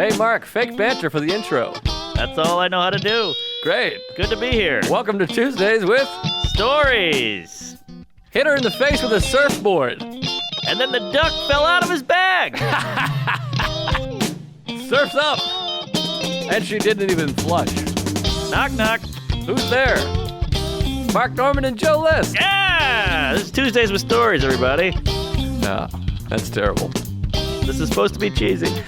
Hey, Mark, fake banter for the intro. That's all I know how to do. Great. Good to be here. Welcome to Tuesdays with Stories. Hit her in the face with a surfboard. And then the duck fell out of his bag. Surf's up. And she didn't even flush. Knock, knock. Who's there? Mark Norman and Joe List. Yeah! This is Tuesdays with Stories, everybody. No, that's terrible. This is supposed to be cheesy.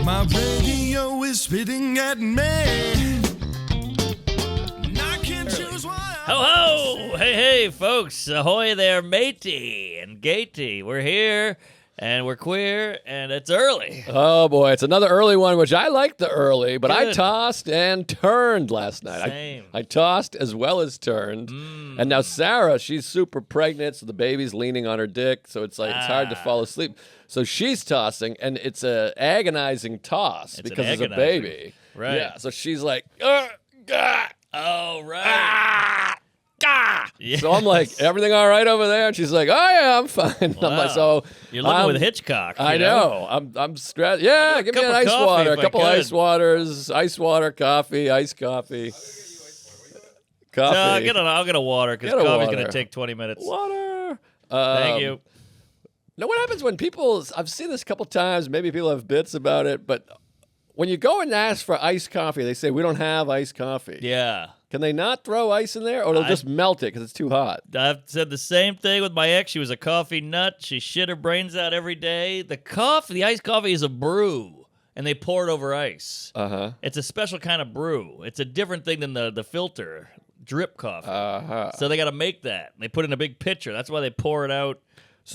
My radio is spitting at me. And I can't choose why. Ho ho! Hey, hey, folks. Ahoy there, matey and gatey. We're here, and we're queer, and it's early. Oh, boy. It's another early one, which I like the early, but I Good. tossed and turned last night. Same. I tossed as well as turned. And now Sarah, she's super pregnant, so the baby's leaning on her dick, so it's like it's hard to fall asleep. So she's tossing, and it's a agonizing toss because it's a baby. Right. Yeah, so she's like, gah, Oh, right. ah, gah. Yeah. So I'm like, everything all right over there? And she's like, oh, yeah, I'm fine. I'm like, so You're living with Hitchcock. I know. I'm stressed. Yeah, give me an cup of ice coffee water. if A I couple could. ice waters. Ice water, coffee, iced coffee. Coffee. I'll get a water, because Get a coffee's water. going to take 20 minutes. Water. Thank you. Now, what happens when people, I've seen this a couple times, maybe people have bits about it, but when you go and ask for iced coffee, they say, we don't have iced coffee. Yeah. Can they not throw ice in there, or they'll just melt it because it's too hot? I've said the same thing with my ex. She was a coffee nut. She shit her brains out every day. The iced coffee is a brew, and they pour it over ice. Uh-huh. It's a special kind of brew. It's a different thing than the filter drip coffee. Uh-huh. So they got to make that. They put it in a big pitcher. That's why they pour it out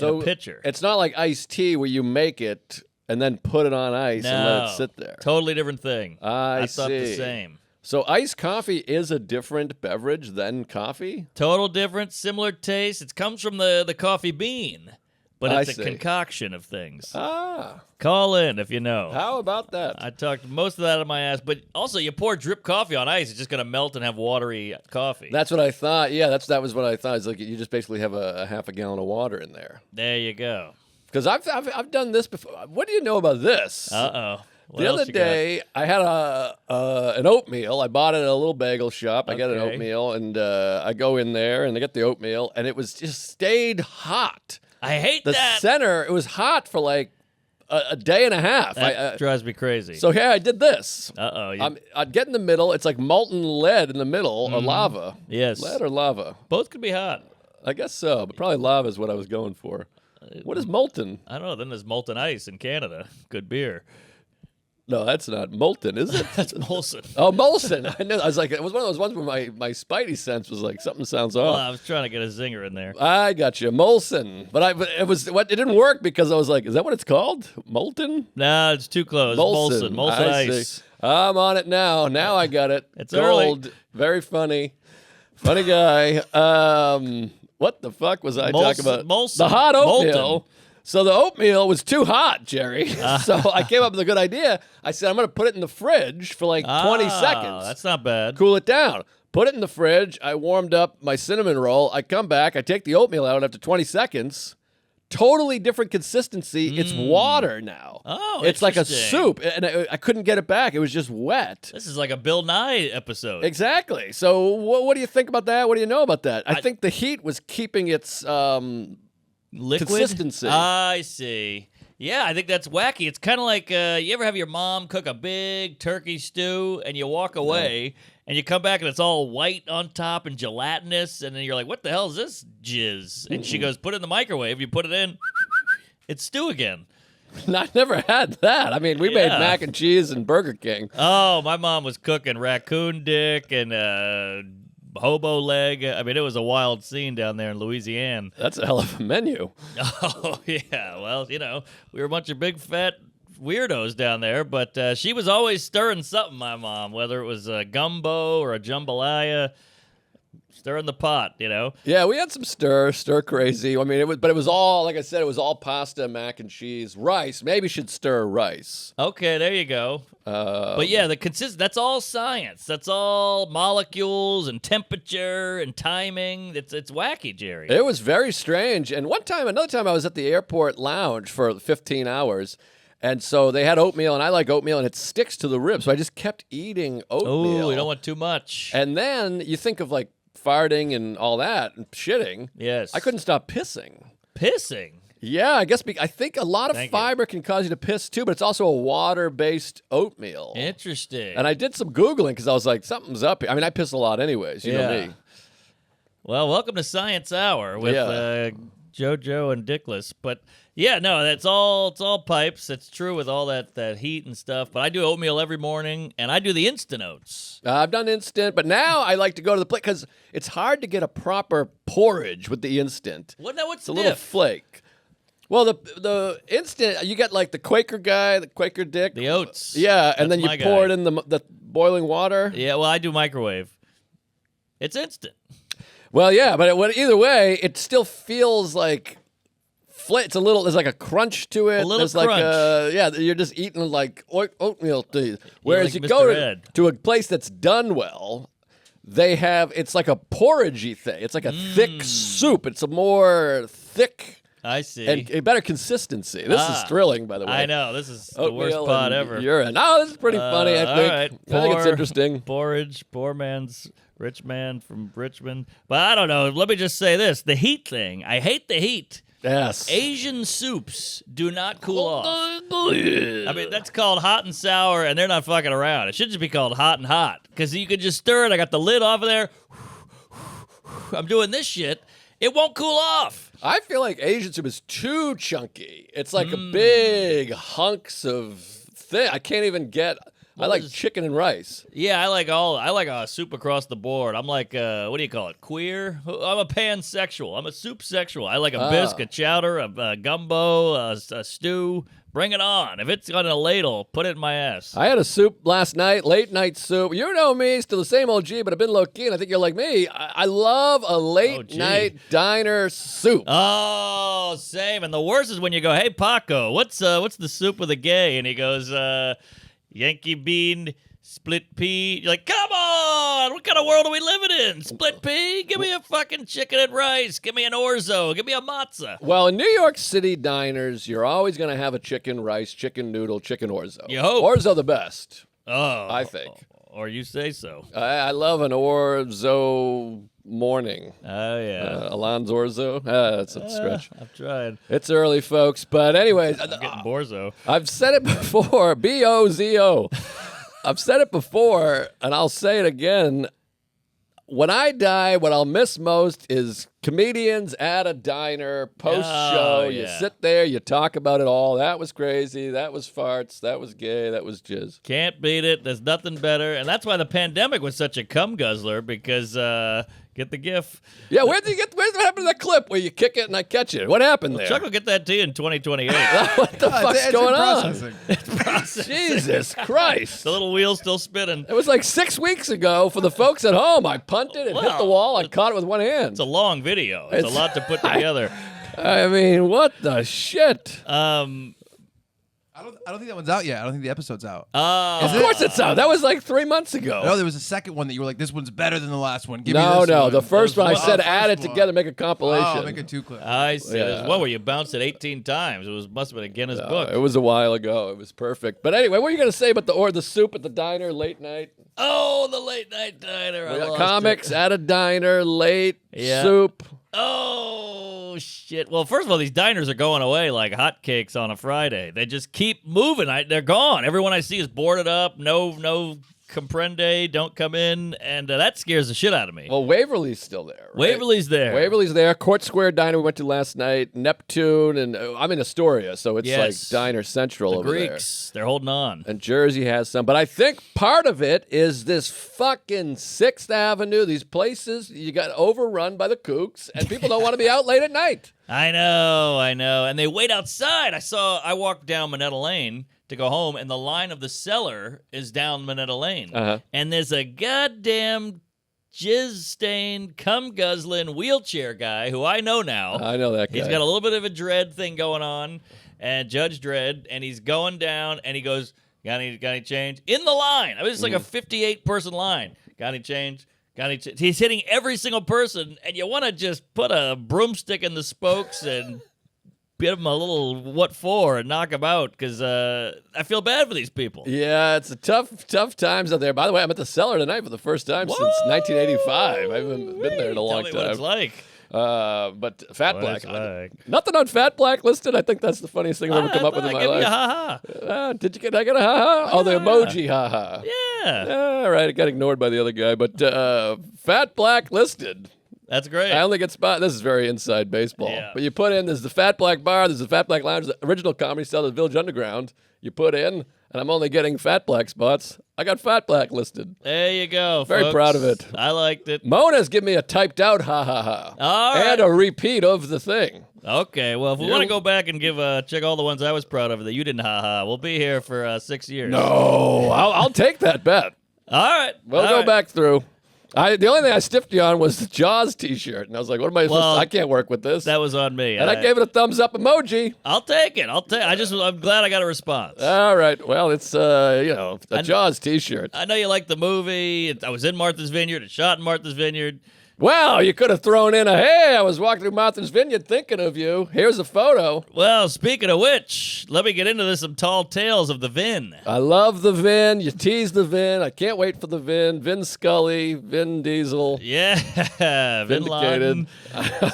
in a pitcher. It's not like iced tea where you make it and then put it on ice and let it sit there. Totally different thing. I thought the see. same. So iced coffee is a different beverage than coffee? Total different, similar taste. It comes from the coffee bean, but I it's a see. concoction of things. Ah. Call in if you know. How about that? I talked most of that out of my ass, but also you pour drip coffee on ice, it's just going to melt and have watery coffee. That's what I thought. Yeah, that was what I thought. It's like you just basically have a half a gallon of water in there. There you go. Because I've done this before. What do you know about this? Uh-oh. What The else other you got? day, I had an oatmeal. I bought it at a little bagel shop. I got an Okay. oatmeal, and I go in there, and I get the oatmeal, and it was just stayed hot. I hate The that. center, it was hot for like a day and a half. That drives me crazy. So here I did this. Uh-oh. I'd get in the middle. It's like molten lead in the middle, or lava. Yes. Lead or lava? Both could be hot. I guess so, but probably lava is what I was going for. What is molten? I don't know. Then there's molten ice in Canada. Good beer. No, that's not molten, is it? That's Molson. Oh, Molson. I knew. I was like, it was one of those ones where my spidey sense was like, something sounds Well, off. I was trying to get a zinger in there. I got you, Molson. But it didn't work because I was like, is that what it's called? Molten? No, it's too close. Molson. Molson I ice. see. I'm on it now. Now I got it. It's Gold. early. Very funny. Funny guy. What the fuck was I talking about? Molson. The hot oatmeal. Molten. So the oatmeal was too hot, Jerry. So I came up with a good idea. I said, I'm going to put it in the fridge for like 20 seconds. That's not bad. Cool it down. Put it in the fridge. I warmed up my cinnamon roll. I come back. I take the oatmeal out after 20 seconds. Totally different consistency. It's water now. Oh, it's like a interesting. soup, and I couldn't get it back. It was just wet. This is like a Bill Nye episode. Exactly. So what do you think about that? What do you know about that? I think the heat was keeping its Liquid? consistency. I see. Yeah, I think that's wacky. It's kind of like you ever have your mom cook a big turkey stew and you walk away and you come back and it's all white on top and gelatinous, and then you're like, what the hell is this jizz? And she goes, put it in the microwave. You put it in, it's stew again. I never had that. I mean, we made Yeah. mac and cheese and Burger King. Oh, my mom was cooking raccoon dick and hobo leg. I mean, it was a wild scene down there in Louisiana. That's a hell of a menu. Oh, yeah. Well, we were a bunch of big fat weirdos down there, but she was always stirring something, my mom, whether it was a gumbo or a jambalaya. Stirring the pot, Yeah, we had some stir crazy. I mean, it was all, like I said, it was all pasta, mac and cheese, rice. Maybe should stir rice. Okay, there you go. But yeah, that's all science. That's all molecules and temperature and timing. It's wacky, Jerry. It was very strange. And another time I was at the airport lounge for 15 hours, And so they had oatmeal, and I like oatmeal, and it sticks to the ribs. So I just kept eating oatmeal. Oh, you don't want too much. And then you think of like farting and all that and shitting. Yes. I couldn't stop pissing. Pissing? Yeah, I guess I think a lot of Thank fiber can cause you to piss too, but it's also a water-based oatmeal. Interesting. And I did some Googling because I was like, something's up here. I mean, I piss a lot anyways. You know me. Well, welcome to Science Hour with JoJo and Dickless. But yeah, no, it's all pipes. It's true with all that heat and stuff. But I do oatmeal every morning, and I do the instant oats. I've done instant, but now I like to go to the plate because it's hard to get a proper porridge with the instant. What's It's a little flake. Well, the instant, you get like the Quaker guy, the Quaker Dick. The oats. Yeah, and then That's you my pour guy. it in the boiling water. Yeah, well, I do microwave. It's instant. Well, yeah, but either way, it still feels like it's a little. There's like a crunch to it. A little there's crunch. Like you're just eating like oatmeal. Whereas like you Mr. go Ed. to a place that's done well, it's like a porridgey thing. It's like a thick soup. It's a more thick. I see. And a better consistency. This is thrilling, by the way. I know. This is the worst Oatmeal pod and ever. Urine. Oh, this is pretty funny, I think. All right. I think it's interesting. Porridge, poor man's rich man from Richmond. But I don't know. Let me just say this. The heat thing. I hate the heat. Yes. Asian soups do not cool off. I mean, that's called hot and sour, and they're not fucking around. It should just be called hot and hot. Because you could just stir it. I got the lid off of there. I'm doing this shit. It won't cool off. I feel like Asian soup is too chunky. It's like a big hunks of thing. I can't even get. I like chicken and rice. Yeah, I like a soup across the board. I'm like, what do you call it? Queer? I'm a pansexual. I'm a soup sexual. I like a bisque, a chowder, a gumbo, a stew. Bring it on. If it's on a ladle, put it in my ass. I had a soup last night, late night soup. You know me, still the same OG, but I've been low key, and I think you're like me. I love a late night diner soup. Oh, same. And the worst is when you go, "Hey Paco, what's the soup with a gay?" And he goes, Yankee bean, split pea. You're like, come on! What kind of world are we living in? Split pea? Give me a fucking chicken and rice. Give me an orzo. Give me a matzo. Well, in New York City diners, you're always going to have a chicken rice, chicken noodle, chicken orzo. You hope. Orzo the best, Oh, I think. Or you say so. I love an orzo morning. Oh yeah. Alonzo Orzo. That's a stretch. I've tried. It's early, folks. But anyways, I'm getting borzo. I've said it before. B-O-Z-O. I've said it before, and I'll say it again. When I die, what I'll miss most is comedians at a diner, post-show. Oh, You yeah. sit there, you talk about it all. That was crazy. That was farts. That was gay. That was jizz. Can't beat it. There's nothing better. And that's why the pandemic was such a cum guzzler because, get the gif. Yeah, what happened to that clip where you kick it and I catch it? What happened there? Chuck will get that to you in 2028. What the fuck's it's going in on? processing. Jesus Christ. The little wheel's still spinning. It was like 6 weeks ago for the folks at home. I punted, it hit the Wow. wall, I caught it with one hand. It's a long video. It's a lot to put together. I mean, what the shit? I don't think that one's out yet. I don't think the episode's out. Of course it's out. That was like 3 months ago. No, there was a second one that you were like, this one's better than the last one. Give me No, this one. the first one I Oh, said first add it one. together, make a compilation. Oh, make it 2 clips. I see. Yeah. There's one where you bounced it 18 times. Must have been a Guinness book. It was a while ago. It was perfect. But anyway, what were you going to say about the soup at the diner late night? Oh, the late night diner. I lost Comics it. at a diner, late, Yeah. soup. Oh, shit. Well, first of all, these diners are going away like hotcakes on a Friday. They just keep moving. They're gone. Everyone I see is boarded up. No comprende, don't come in. And that scares the shit out of me. Well, Waverly's still there, right? Waverly's there. Waverly's there. Court Square Diner we went to last night. Neptune, and I'm in Astoria, so it's Yes. like Diner Central The over there. Greeks, they're holding on. And Jersey has some. But I think part of it is this fucking 6th Avenue. These places, you got overrun by the kooks, and people don't want to be out late at night. I know. And they wait outside. I walked down Minetta Lane to go home, and the line of the cellar is down Minetta Lane. Uh-huh. And there's a goddamn jizz-stained, cum-guzzling wheelchair guy who I know now. I know that guy. He's got a little bit of a dread thing going on, and Judge Dredd, and he's going down, and he goes, got any change? In the line. I mean, it's like a 58-person line. Got any change? He's hitting every single person, and you want to just put a broomstick in the spokes and give them a little what for and knock them out because I feel bad for these people. Yeah, it's a tough times out there. By the way, I'm at the cellar tonight for the first time since 1985. I haven't been there in a long Tell me time. what it's like. But Fat What Black, it's like. nothing on Fat Blacklisted. I think that's the funniest thing I've ever come up with in my Give me a life. ha-ha. I get a ha-ha? Oh, the emoji ha-ha. Yeah. All right, it got ignored by the other guy. But Fat Blacklisted. That's great. I only get spot. This is very inside baseball. Yeah. But you put in, there's the Fat Black Bar, there's the Fat Black Lounge, the original comedy style of the Village Underground. You put in, and I'm only getting Fat Black spots. I got Fat Black listed. There you go, Very folks. proud of it. I liked it. Mona's give me a typed out ha ha ha. All right. And a repeat of the thing. Okay, well, if we Yeah. want to go back and give check all the ones I was proud of that you didn't ha-ha, we'll be here for 6 years. No, I'll take that bet. All right. We'll all go right. back through. The only thing I stiffed you on was the Jaws T-shirt, and I was like, "What am I supposed to? I can't work with this." That was on me. and I gave it a thumbs up emoji. I'll take it. I'm glad I got a response. All right. Well, it's a Jaws T-shirt. I know you like the movie. I was in Martha's Vineyard. It shot in Martha's Vineyard. Well, you could have thrown in hey, I was walking through Martha's Vineyard thinking of you. Here's a photo. Well, speaking of which, let me get into this, some tall tales of the Vin. I love the Vin. You tease the Vin. I can't wait for the Vin. Vin Scully, Vin Diesel. Yeah, Vin Vindicated. Laden.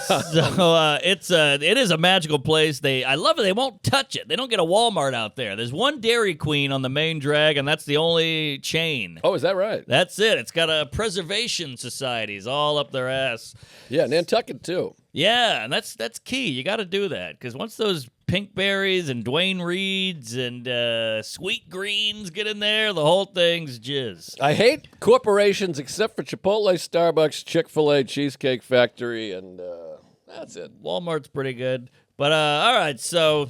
So it is a magical place. I love it. They won't touch it. They don't get a Walmart out there. There's one Dairy Queen on the main drag, and that's the only chain. Oh, is that right? That's it. It's got a preservation societies all up their ass. Yeah, Nantucket too. Yeah, and that's key. You got to do that because once those pink berries and Dwayne Reeds and sweet greens get in there, the whole thing's jizz. I hate corporations except for Chipotle, Starbucks, Chick-fil-A, Cheesecake Factory, and that's it. Walmart's pretty good. But all right, so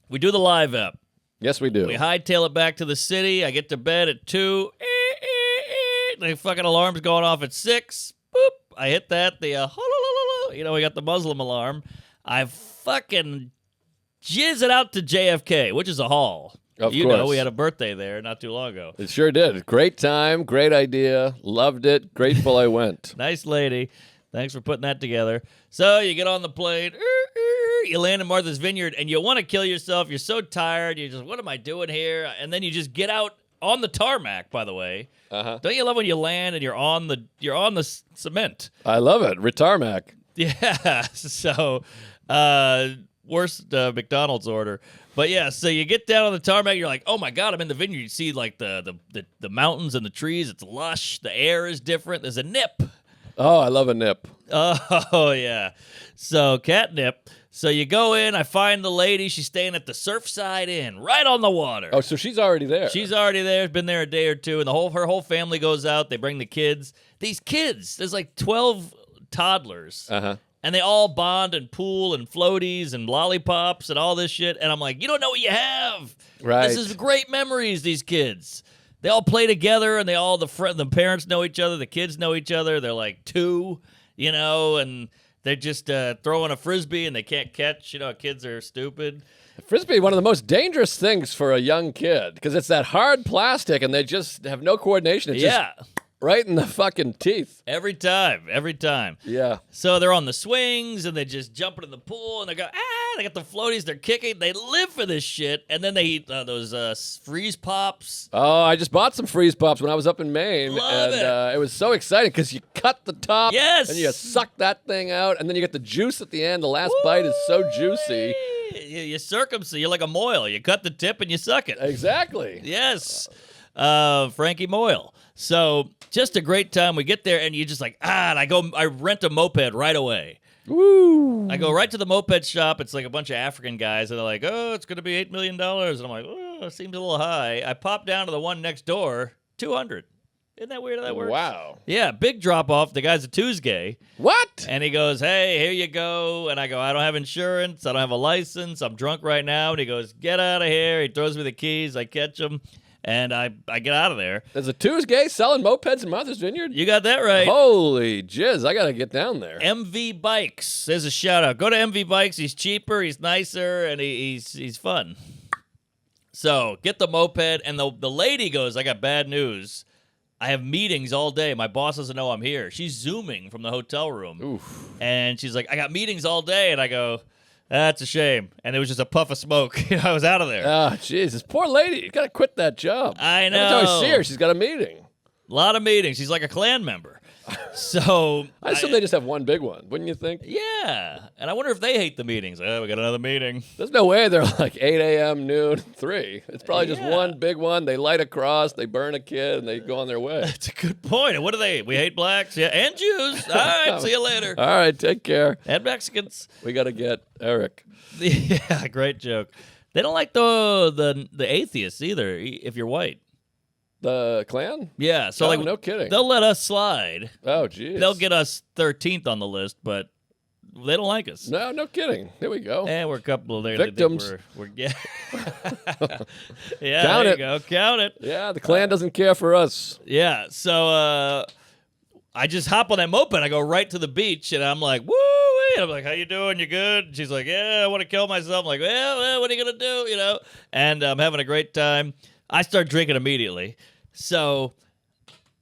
we do the live app. Yes, we do. We hightail it back to the city. I get to bed at 2. The fucking alarm's going off at 6. Boop. I hit that. We got the Muslim alarm. I fucking jizz it out to JFK, which is a hall. Of You know, course. we had a birthday there not too long ago. It sure did. Great time, great idea, loved it, grateful I went. Nice lady. Thanks for putting that together. So you get on the plane. You land in Martha's Vineyard, and you want to kill yourself. You're so tired. You're just, what am I doing here? And then you just get out on the tarmac, by the way. Uh-huh. Don't you love when you land and you're on the cement? I love it. Retarmac. Yeah. So, worst McDonald's order. But yeah, so you get down on the tarmac, you're like, oh my God, I'm in the vineyard. You see like the mountains and the trees. It's lush. The air is different. There's a nip. Oh, I love a nip. Oh, yeah. So, catnip. So you go in, I find the lady. She's staying at the Surfside Inn, right on the water. Oh, so she's already there. She's already there. Been there a day or two, and her whole family goes out. They bring the kids. These kids, there's like 12 toddlers, Uh-huh. and they all bond and pool and floaties and lollipops and all this shit. And I'm like, you don't know what you have. Right. This is great memories. These kids, they all play together, and the parents know each other. The kids know each other. They're like 2, and they're just throwing a frisbee and they can't catch. Kids are stupid. Frisbee, one of the most dangerous things for a young kid, because it's that hard plastic and they just have no coordination. It's Yeah. just right in the fucking teeth. Every time. Yeah. So they're on the swings and they just jump into the pool and they go, they got the floaties, they're kicking. They live for this shit. And then they eat those freeze pops. Oh, I just bought some freeze pops when I was up in Maine. Love and it was so exciting because you cut the top. Yes. And you suck that thing out. And then you get the juice at the end. The last bite is so juicy. You circumcise. You're like a moil. You cut the tip and you suck it. Exactly. Yes. Frankie Moyle. So just a great time. We get there and you're just like, and I rent a moped right away. Woo. I go right to the moped shop. It's like a bunch of African guys, and they're like, oh, it's going to be $8 million. And I'm like, oh, it seems a little high. I pop down to the one next door, 200. Isn't that weird how that works? Wow. Yeah, big drop off. The guy's a Tuesday. What? And he goes, hey, here you go. And I go, I don't have insurance. I don't have a license. I'm drunk right now. And he goes, get out of here. He throws me the keys. I catch him. And I get out of there. There's a Tuesday selling mopeds in Martha's Vineyard? You got that right. Holy jizz, I got to get down there. MV Bikes. There's a shout out. Go to MV Bikes. He's cheaper, he's nicer, and he's fun. So get the moped. And the lady goes, I got bad news. I have meetings all day. My boss doesn't know I'm here. She's Zooming from the hotel room. Oof. And she's like, I got meetings all day. And I go, That's a shame. And it was just a puff of smoke. I was out of there. Oh, Jesus. Poor lady. You got to quit that job. I Every time I know. see her, she's got a meeting. A lot of meetings. She's like a Klan member. So I assume they just have one big one, wouldn't you think? yeah. And I wonder if they hate the meetings. Oh, we got another meeting. There's no way they're like 8 a.m., noon, 3. It's probably just Yeah. one big one. They light a cross, they burn a kid, and they go on their way. That's a good point. And what do they? We hate blacks, yeah, and Jews. All right, see you later. All right, take care. And Mexicans. We got to get Eric. Yeah, great joke. They don't like the atheists either. If you're white. The Klan? Yeah. So Oh, like, no kidding. they'll let us slide. Oh, geez. They'll get us 13th on the list, but they don't like us. No kidding. Here we go. And we're a couple of there. Victims. We're yeah. Yeah. Count there it. you go. Count it. Yeah, the Klan doesn't care for us. Yeah. So I just hop on that moped. I go right to the beach, and I'm like, woo! And I'm like, how you doing? You good? And she's like, yeah, I want to kill myself. I'm like, well, what are you gonna do? You know? And I'm having a great time. I start drinking immediately. So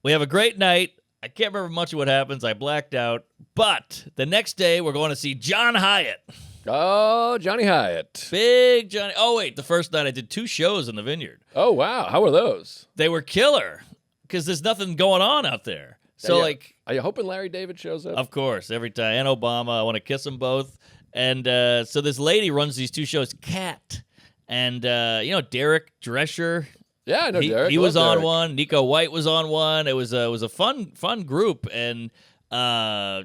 we have a great night. I can't remember much of what happens. I blacked out. But the next day, we're going to see John Hyatt. Oh, Johnny Hyatt. Big Johnny. Oh, wait. The first night I did 2 shows in the Vineyard. Oh, wow. How were those? They were killer because there's nothing going on out there. So, Yeah. like, Are you hoping Larry David shows up? of course, every time. And Obama. I want to kiss them both. And so this lady runs these 2 shows, Kat. And, Derek Drescher. Yeah, I know Derek. He I was love on Derek. one. Nico White was on one. It was a fun group. And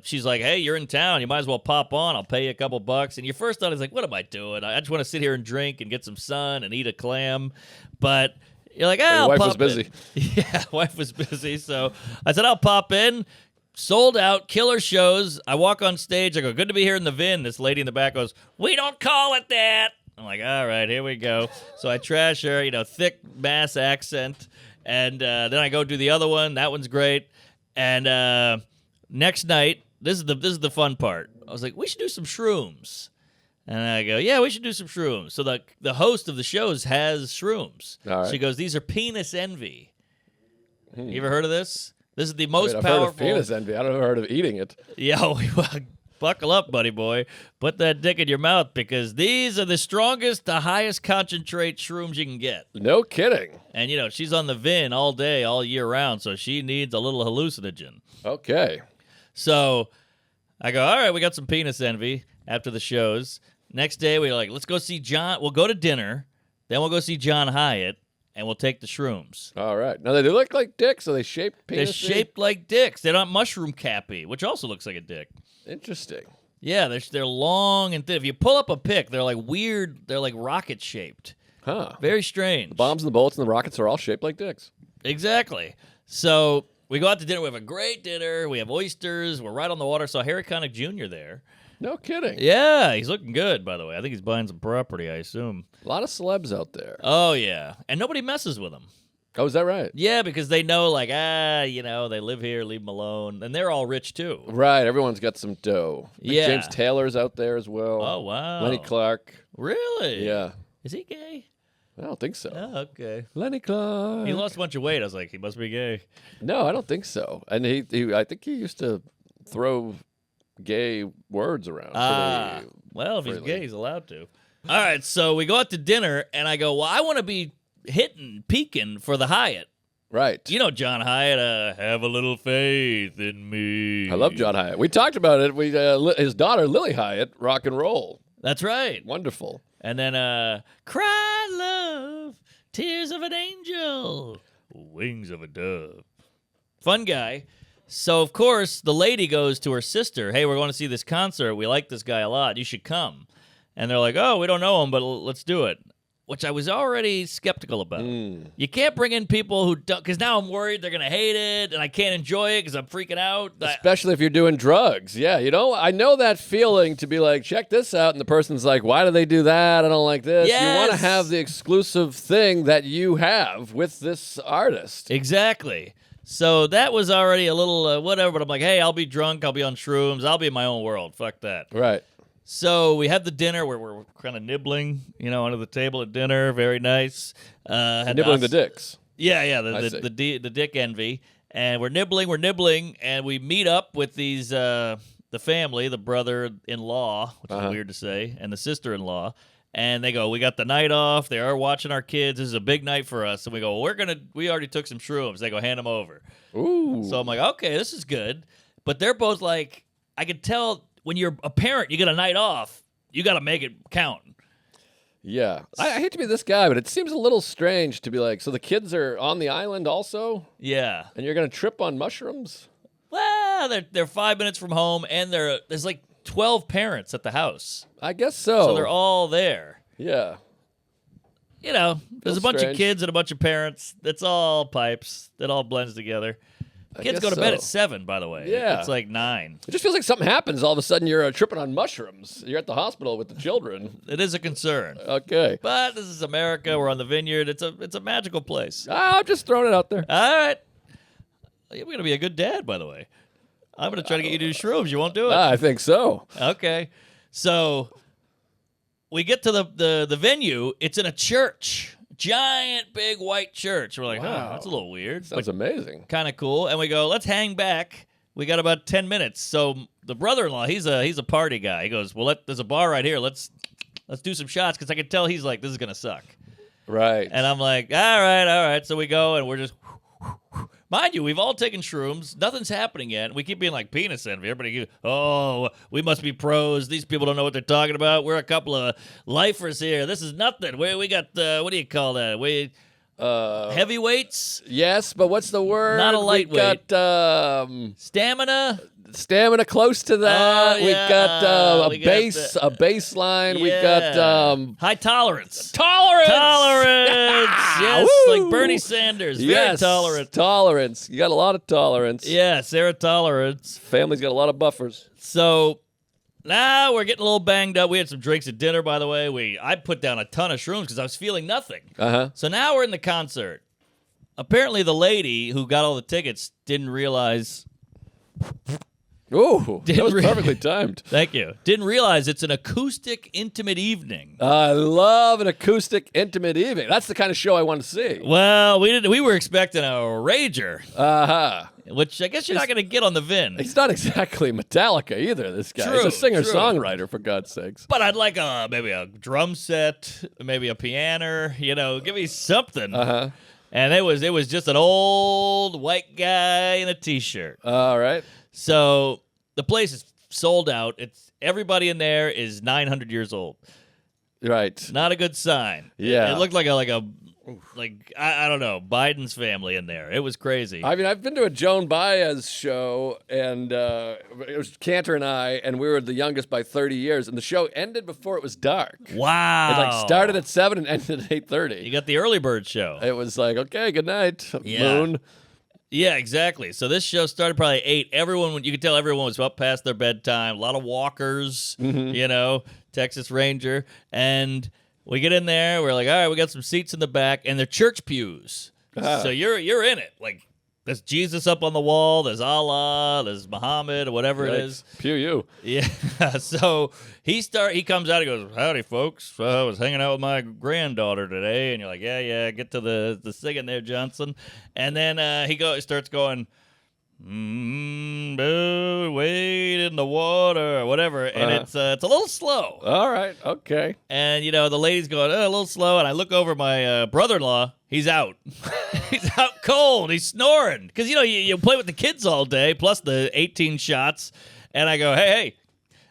she's like, hey, you're in town. You might as well pop on. I'll pay you a couple bucks. And your first thought is like, what am I doing? I just want to sit here and drink and get some sun and eat a clam. But you're like, Your I'll wife pop was busy. in. Yeah, wife was busy. So I said, I'll pop in. Sold out, killer shows. I walk on stage. I go, good to be here in the Vin. This lady in the back goes, we don't call it that. I'm like, all right, here we go. So I trash her, thick Mass accent. And then I go do the other one. That one's great. And next night, this is the fun part. I was like, we should do some shrooms. And I go, yeah, we should do some shrooms. So the host of the shows has shrooms. All right. She goes, these are penis envy. You ever heard of this? This is the most I've powerful. heard of penis envy. I don't know heard of eating it. Yeah, well, buckle up, buddy boy. Put that dick in your mouth because these are the strongest, the highest concentrate shrooms you can get. No kidding. And, she's on the Vin all day, all year round, so she needs a little hallucinogen. Okay. So I go, all right, we got some penis envy after the shows. Next day, we're like, let's go see John. We'll go to dinner. Then we'll go see John Hyatt, and we'll take the shrooms. All right. Now, they do look like dicks, so they shaped They're penis. shaped like dicks. They're not mushroom cappy, which also looks like a dick. Interesting. Yeah, they're long and thin. If you pull up a pic, they're like weird. They're like rocket shaped. Huh. Very strange. Bombs and the bullets and the rockets are all shaped like dicks. Exactly. So we go out to dinner. We have a great dinner. We have oysters. We're right on the water. Saw Harry Connick Jr. there. No kidding. Yeah, he's looking good, by the way. I think he's buying some property, I assume. A lot of celebs out there. Oh, yeah. And nobody messes with him. Oh, is that right? Yeah, because they know, like, they live here, leave them alone. And they're all rich, too. Right. Everyone's got some dough. Like Yeah. James Taylor's out there as well. Oh, wow. Lenny Clark. Really? Yeah. Is he gay? I don't think so. Oh, okay. Lenny Clark. He lost a bunch of weight. I was like, he must be gay. No, I don't think so. And he I think he used to throw gay words around. pretty Well, if he's freely. gay, he's allowed to. All right, so we go out to dinner, and I go, well, I want to be peeking for the Hyatt. Right. You know John Hyatt, have a little faith in me. I love John Hyatt. We talked about it. We his daughter, Lily Hyatt, rock and roll. That's right. Wonderful. And then, cry love, tears of an angel, wings of a dove. Fun guy. So, of course, the lady goes to her sister, hey, we're going to see this concert. We like this guy a lot. You should come. And they're like, oh, we don't know him, but let's do it. Which I was already skeptical about. You can't bring in people who don't, because now I'm worried they're going to hate it, and I can't enjoy it because I'm freaking out. Especially if you're doing drugs. Yeah, I know that feeling to be like, check this out, and the person's like, why do they do that? I don't like this. Yes. You want to have the exclusive thing that you have with this artist. Exactly. So that was already a little whatever, but I'm like, hey, I'll be drunk, I'll be on shrooms, I'll be in my own world. Fuck that. Right. So we had the dinner where we're kind of nibbling, under the table at dinner. Very nice. Nibbling the dicks. Yeah, I see. the dick envy. And we're nibbling, and we meet up with these the family, the brother-in-law, which is weird to say, and the sister-in-law. And they go, we got the night off. They are watching our kids. This is a big night for us. And we go, we already took some shrooms. They go, hand them over. Ooh. So I'm like, okay, this is good. But they're both like, I could tell when you're a parent, you get a night off, you got to make it count. Yeah. I hate to be this guy, but it seems a little strange to be like, so the kids are on the island also? Yeah. And you're going to trip on mushrooms? Well, they're 5 minutes from home, and there's like 12 parents at the house. I guess so. So they're all there. Yeah. You know, there's Feels a bunch strange. of kids and a bunch of parents. That's all pipes. That all blends together. Kids guess go to bed so. at 7, by the way. Yeah. It's like 9. It just feels like something happens. All of a sudden, you're tripping on mushrooms. You're at the hospital with the children. It is a concern. Okay. But this is America. We're on the Vineyard. It's a magical place. I'm just throwing it out there. All right. You're going to be a good dad, by the way. I'm going to try to get you to do shrooms. You won't do it. I think so. Okay. So we get to the venue. It's in a church. Giant, big, white church. We're like, Wow. oh, that's a little weird. Sounds amazing. Kind of cool. And we go, let's hang back. We got about 10 minutes. So the brother-in-law, he's a party guy. He goes, well, there's a bar right here. Let's do some shots, because I can tell he's like, this is going to suck. Right. And I'm like, all right. So we go, and we're just... Mind you, we've all taken shrooms. Nothing's happening yet. We keep being like penis envy. Everybody, we must be pros. These people don't know what they're talking about. We're a couple of lifers here. This is nothing. We got, what do you call that? Heavyweights? Yes, but what's the word? Not a lightweight. We got Stamina? stamina close to that. Oh, We yeah. got We got a baseline. Yeah. We got high tolerance. tolerance. Yes, Woo! like Bernie Sanders. Very Yes, tolerant. Tolerance. You got a lot of tolerance. Yeah, Sarah tolerance. Family's got a lot of buffers. So now we're getting a little banged up. We had some drinks at dinner, by the way. I put down a ton of shrooms because I was feeling nothing. Uh-huh. So now we're in the concert. Apparently the lady who got all the tickets didn't realize... Ooh, that Didn't was re- perfectly timed. Thank you. Didn't realize it's an acoustic, intimate evening. I love an acoustic, intimate evening. That's the kind of show I want to see. Well, we were expecting a rager, Uh-huh. which I guess you're not going to get on the Vin. He's not exactly Metallica either, this guy. True, He's a singer-songwriter, for God's sakes. But I'd like maybe a drum set, maybe a piano, give me something. Uh-huh. And it was just an old white guy in a T-shirt. All right. So the place is sold out. It's everybody in there is 900 years old. Right. Not a good sign. Yeah. It looked like I don't know, Biden's family in there. It was crazy. I mean, I've been to a Joan Baez show, and it was Cantor and I, and we were the youngest by 30 years, and the show ended before it was dark. Wow. It started at 7 and ended at You 8:30. got the early bird show. It was like, okay, good night, Yeah. moon. Yeah, exactly. So this show started probably 8. You could tell everyone was up past their bedtime. A lot of walkers, Texas Ranger. And we get in there. We're like, all right, we got some seats in the back, and they're church pews. So you're in it. Like, there's Jesus up on the wall. There's Allah. There's Muhammad or whatever it is. Pew you. Yeah. So he comes out. He goes, howdy, folks. I was hanging out with my granddaughter today. And you're like, yeah. Get to the singing there, Johnson. And then he starts going, wade in the water or whatever. And it's a little slow. All right, okay. And, the lady's going, a little slow. And I look over my brother-in-law. He's out. He's out cold. He's snoring. Because, you play with the kids all day, plus the 18 shots. And I go, hey.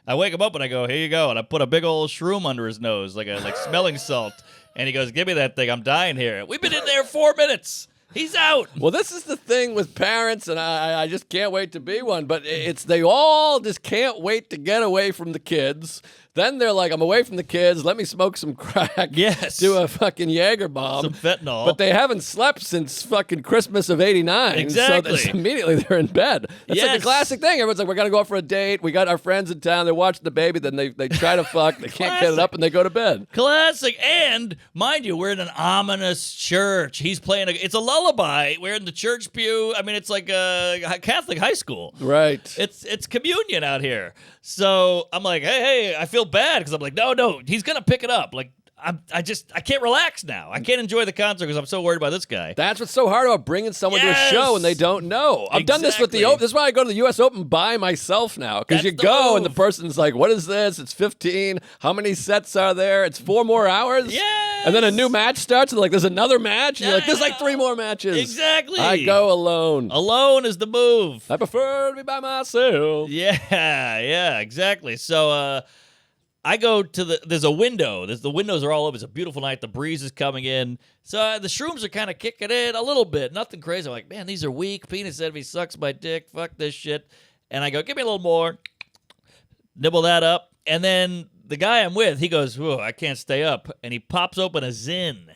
I wake him up and I go, here you go. And I put a big old shroom under his nose, like smelling salt. And he goes, give me that thing. I'm dying here. We've been in there 4 minutes. He's out. Well, this is the thing with parents, and I just can't wait to be one, but they all just can't wait to get away from the kids. Then they're like, I'm away from the kids. Let me smoke some crack. Yes. Do a fucking Jaeger bomb. Some fentanyl. But they haven't slept since fucking Christmas of '89. Exactly. So immediately they're in bed. It's like Yes. a classic thing. Everyone's like, we're going to go out for a date. We got our friends in town. They're watching the baby. Then they try to fuck. They can't get it up, and they go to bed. Classic. And, mind you, we're in an ominous church. He's playing it's a lullaby. We're in the church pew. I mean, it's like a Catholic high school. Right. It's communion out here. So I'm like, hey, I feel bad because I'm like, no, he's gonna pick it up. Like, I can't relax now. I can't enjoy the concert because I'm so worried about this guy. That's what's so hard about bringing someone to a Yes! show and they don't know. I've done this with the Exactly. Open. This is why I go to the U.S. Open by myself now. Because you That's the go and the move. person's like, what is this? It's 15. How many sets are there? It's 4 more hours? Yes! And then a new match starts and like, there's another match? And you're like, there's like 3 more matches. Exactly. I go alone. Alone is the move. I prefer to be by myself. Yeah, exactly. So I go to there's a window. The windows are all open. It's a beautiful night. The breeze is coming in. So the shrooms are kind of kicking in a little bit. Nothing crazy. I'm like, man, these are weak. Penis envy sucks my dick. Fuck this shit. And I go, give me a little more. Nibble that up. And then the guy I'm with, he goes, whoa, I can't stay up. And he pops open a Zin.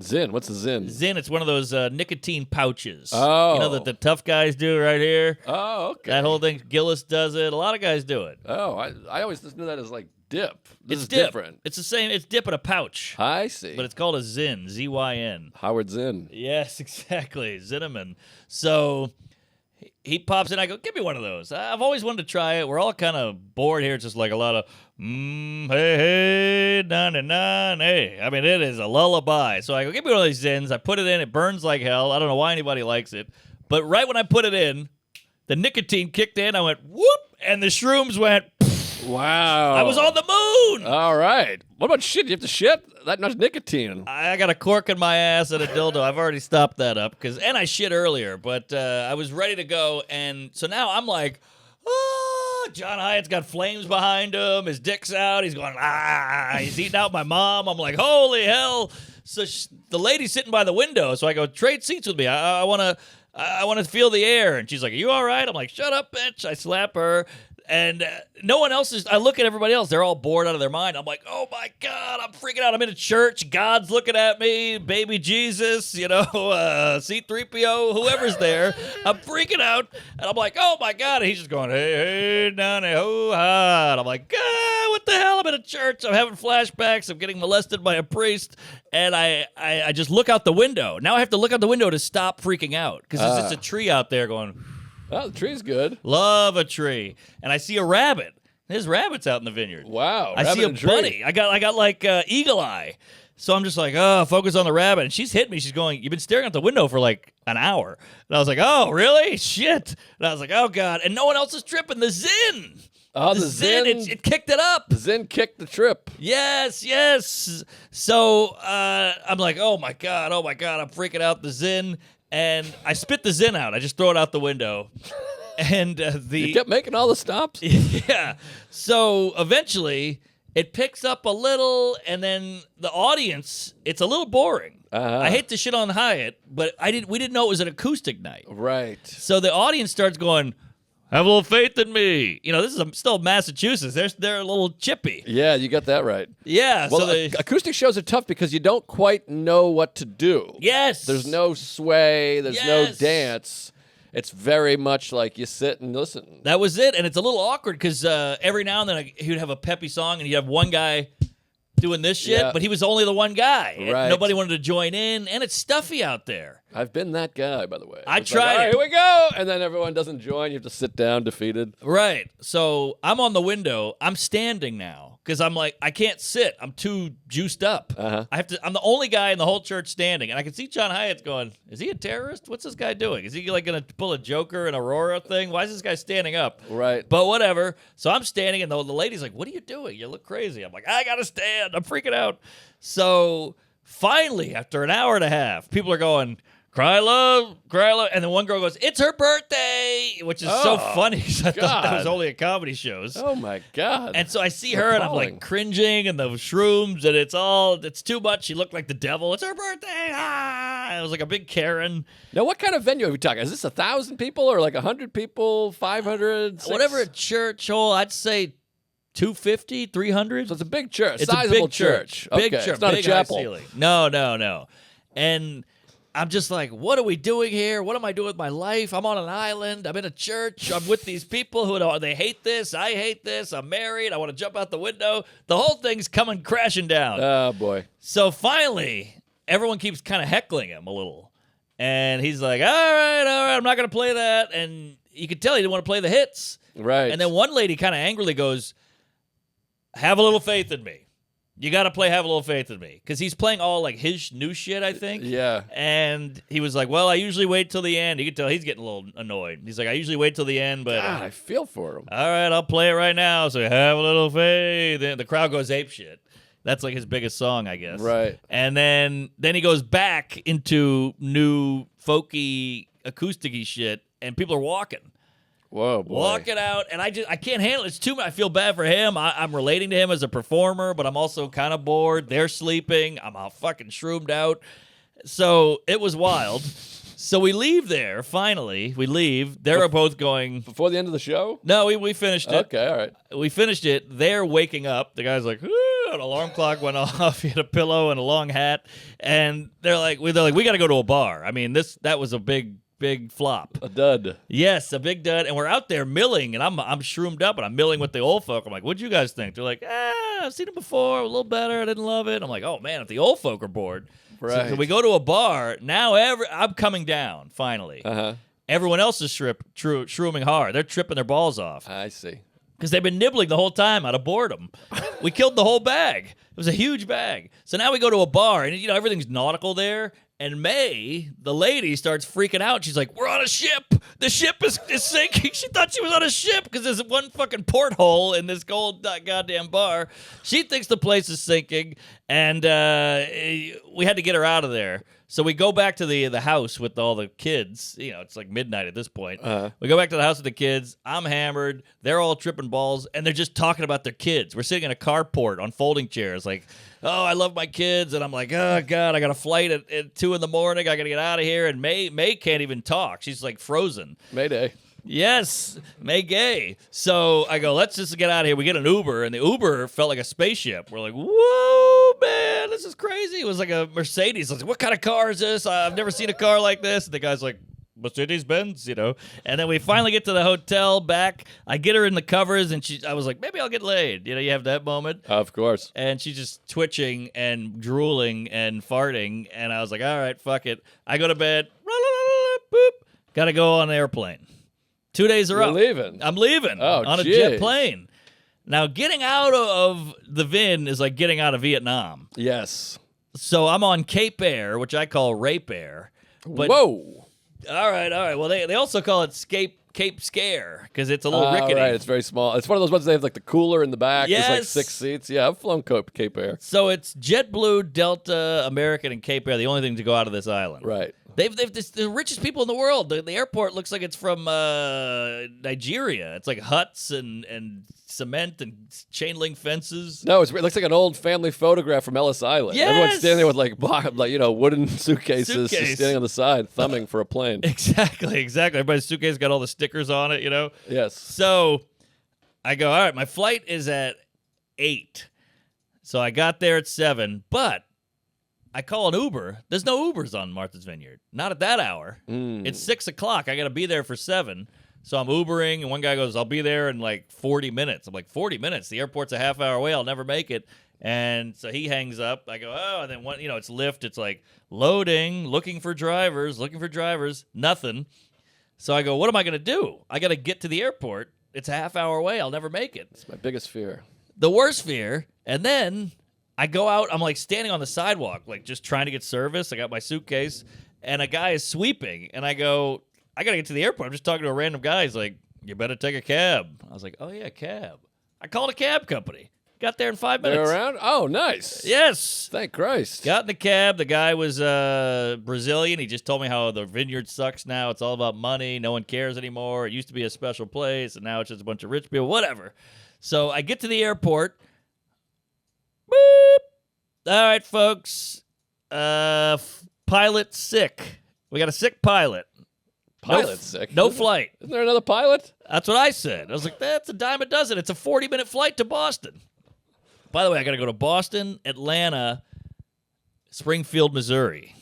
Zin, what's a Zin? Zin, it's one of those nicotine pouches. Oh. You know that the tough guys do right here? Oh, okay. That whole thing, Gillis does it. A lot of guys do it. Oh, I always just knew that as like dip. This It's is dip. different. It's the same. It's dip in a pouch. I see. But it's called a Zin, Z-Y-N. Howard Zinn. Yes, exactly. Zinneman. So he pops in. I go, give me one of those. I've always wanted to try it. We're all kind of bored here. It's just like a lot of, hey, hey, 99, hey. I mean, it is a lullaby. So I go, give me one of these Zins. I put it in. It burns like hell. I don't know why anybody likes it. But right when I put it in, the nicotine kicked in. I went, whoop, and the shrooms went, Wow. I was on the moon. All right. What about shit? You have to shit? That much nicotine. I got a cork in my ass and a dildo. I've already stopped that up and I shit earlier, but I was ready to go, and so now I'm like, John Hyatt's got flames behind him. His dick's out. He's going, He's eating out my mom. I'm like, holy hell! So the lady's sitting by the window, so I go, trade seats with me. I want to feel the air, and she's like, are you all right? I'm like, shut up, bitch! I slap her. And no one else is. I look at everybody else. They're all bored out of their mind. I'm like, oh my God, I'm freaking out. I'm in a church. God's looking at me. Baby Jesus, C-3PO, whoever's there. I'm freaking out. And I'm like, oh my God. And he's just going, hey, hey, nanny, ho, ha. And I'm like, what the hell? I'm in a church. I'm having flashbacks. I'm getting molested by a priest. And I just look out the window. Now I have to look out the window to stop freaking out because there's just a tree out there going, Oh, the tree's good. love a tree. And I see a rabbit. There's rabbits out in the vineyard. Wow. I see a rabbit and tree. bunny. I got like eagle eye. So I'm just like, focus on the rabbit. And she's hit me. She's going, you've been staring out the window for like an hour. And I was like, oh, really? Shit. And I was like, oh, God. And no one else is tripping. The Zin. Oh, the Zin. Zin. It kicked it up. The Zin kicked the trip. Yes. So I'm like, oh, my God. I'm freaking out. The Zin. And I spit the Zin out. I just throw it out the window. And You kept making all the stops? yeah. So eventually it picks up a little, and then the audience, it's a little boring. Uh-huh. I hate to shit on Hyatt, but we didn't know it was an acoustic night. Right. So the audience starts going, have a little faith in me. This is still Massachusetts. They're a little chippy. Yeah, you got that right. Yeah. Well, so they, acoustic shows are tough because you don't quite know what to do. yes. There's no sway. There's no Yes. dance. It's very much like you sit and listen. That was it, and it's a little awkward because every now and then he would have a peppy song, and you'd have one guy doing this shit, Yeah. but he was only the one guy. And Right. nobody wanted to join in, and it's stuffy out there. I've been that guy, by the way. I It's tried like, all right, it. here we go. And then everyone doesn't join. You have to sit down defeated. Right. So I'm on the window. I'm standing now because I'm like, I can't sit. I'm too juiced up. Uh-huh. I'm the only guy in the whole church standing, and I can see John Hyatt's going, is he a terrorist? What's this guy doing? Is he like going to pull a Joker and Aurora thing? Why is this guy standing up? Right. But whatever. So I'm standing, and the lady's like, what are you doing? You look crazy. I'm like, I got to stand. I'm freaking out. So finally, after an hour and a half, people are going, cry love, and then one girl goes, it's her birthday, which is so Oh, funny because I thought that was God. only a comedy shows. Oh, my God. And so I see her, and I'm Appalling. like cringing, and the shrooms, and it's too much. She looked like the devil. It's her birthday. It was like a big Karen. Now, what kind of venue are we talking? Is this 1,000 people or like 100 people, 500? Whatever a church hole, I'd say 250, 300. So it's a big church. It's Sizable a big church. Big Okay, church. It's not big a chapel. high ceiling. No. And I'm just like, what are we doing here? What am I doing with my life? I'm on an island. I'm in a church. I'm with these people who they hate this. I hate this. I'm married. I want to jump out the window. The whole thing's coming crashing down. Oh, boy. So finally, everyone keeps kind of heckling him a little. And he's like, all right, I'm not going to play that. And you could tell he didn't want to play the hits. Right. And then one lady kind of angrily goes, have a little faith in me. You got to play Have a Little Faith in Me. Because he's playing all like his new shit, I think. Yeah. And he was like, well, I usually wait till the end. You can tell he's getting a little annoyed. He's like, I usually wait till the end, but... God, I feel for him. all right, I'll play it right now. So have a little faith. And the crowd goes apeshit. That's like his biggest song, I guess. Right. And then he goes back into new folky, acoustic-y shit, and people are walking. Whoa, boy. Walking out, and I can't handle it. It's too much. I feel bad for him. I'm relating to him as a performer, but I'm also kind of bored. They're sleeping. I'm all fucking shroomed out. So it was wild. So we leave there, finally. We leave. They're both going... Before the end of the show? No, we finished it. Okay, all right. We finished it. They're waking up. The guy's like, an alarm clock went off. He had a pillow and a long hat. And they're like, we got to go to a bar. I mean, that was a big flop. A dud. Yes, a big dud. And we're out there milling, and I'm shroomed up, and I'm milling with the old folk. I'm like, what'd you guys think? They're like, I've seen it before, a little better. I didn't love it. I'm like, oh, man, if the old folk are bored. Right. So we go to a bar. Now I'm coming down, finally. Uh-huh. Everyone else is shrooming hard. They're tripping their balls off. I see. Because they've been nibbling the whole time out of boredom. We killed the whole bag. It was a huge bag. So now we go to a bar, and everything's nautical there. And May, the lady, starts freaking out. She's like, we're on a ship. The ship is sinking. She thought she was on a ship because there's one fucking porthole in this old goddamn bar. She thinks the place is sinking, and we had to get her out of there. So we go back to the house with all the kids. It's like midnight at this point. We go back to the house with the kids. I'm hammered. They're all tripping balls, and they're just talking about their kids. We're sitting in a carport on folding chairs like, oh, I love my kids. And I'm like, oh, God, I got a flight at 2 in the morning. I got to get out of here. And May can't even talk. She's like frozen. Mayday. Yes, May Gay. So I go, let's just get out of here. We get an Uber, and the Uber felt like a spaceship. We're like, whoa, man, this is crazy. It was like a Mercedes. I was like, what kind of car is this? I've never seen a car like this. And the guy's like, Mercedes-Benz, And then we finally get to the hotel back. I get her in the covers, and I was like, maybe I'll get laid. You have that moment. Of course. And she's just twitching and drooling and farting. And I was like, all right, fuck it. I go to bed. Boop. Got to go on an airplane. 2 days are up. You're leaving? I'm leaving on a jet plane. Now, getting out of the Vin is like getting out of Vietnam. Yes. So I'm on Cape Air, which I call Rape Air. But, whoa. All right. Well, they also call it Cape Scare because it's a little rickety. Right, it's very small. It's one of those ones they have like the cooler in the back. Yes. There's like 6 seats. Yeah, I've flown Cape Air. So it's JetBlue, Delta, American, and Cape Air, the only thing to go out of this island. Right. They've the richest people in the world. The airport looks like it's from Nigeria. It's like huts and cement and chain link fences. No, it looks like an old family photograph from Ellis Island. Yes! Everyone's standing there with like wooden suitcases just standing on the side, thumbing for a plane. Exactly. Everybody's suitcase got all the stickers on it, Yes. So I go, all right, my flight is at 8. So I got there at 7, but I call an Uber. There's no Ubers on Martha's Vineyard. Not at that hour. It's 6 o'clock. I got to be there for 7. So I'm Ubering, and one guy goes, I'll be there in like 40 minutes. I'm like, 40 minutes? The airport's a half hour away. I'll never make it. And so he hangs up. I go, oh, and then it's Lyft. It's like loading, looking for drivers, nothing. So I go, what am I going to do? I got to get to the airport. It's a half hour away. I'll never make it. It's my biggest fear. The worst fear. And then I go out. I'm like standing on the sidewalk, like just trying to get service. I got my suitcase, and a guy is sweeping. And I go, I got to get to the airport. I'm just talking to a random guy. He's like, you better take a cab. I was like, oh, yeah, cab. I called a cab company. Got there in 5 minutes. They're around? Oh, nice. Yes. Thank Christ. Got in the cab. The guy was Brazilian. He just told me how the Vineyard sucks now. It's all about money. No one cares anymore. It used to be a special place, and now it's just a bunch of rich people. Whatever. So I get to the airport. Boop. All right, folks. Pilot sick. We got a sick pilot. Pilot's sick. No flight. Isn't there another pilot? That's what I said. I was like, that's a dime a dozen. It's a 40-minute flight to Boston. By the way, I got to go to Boston, Atlanta, Springfield, Missouri.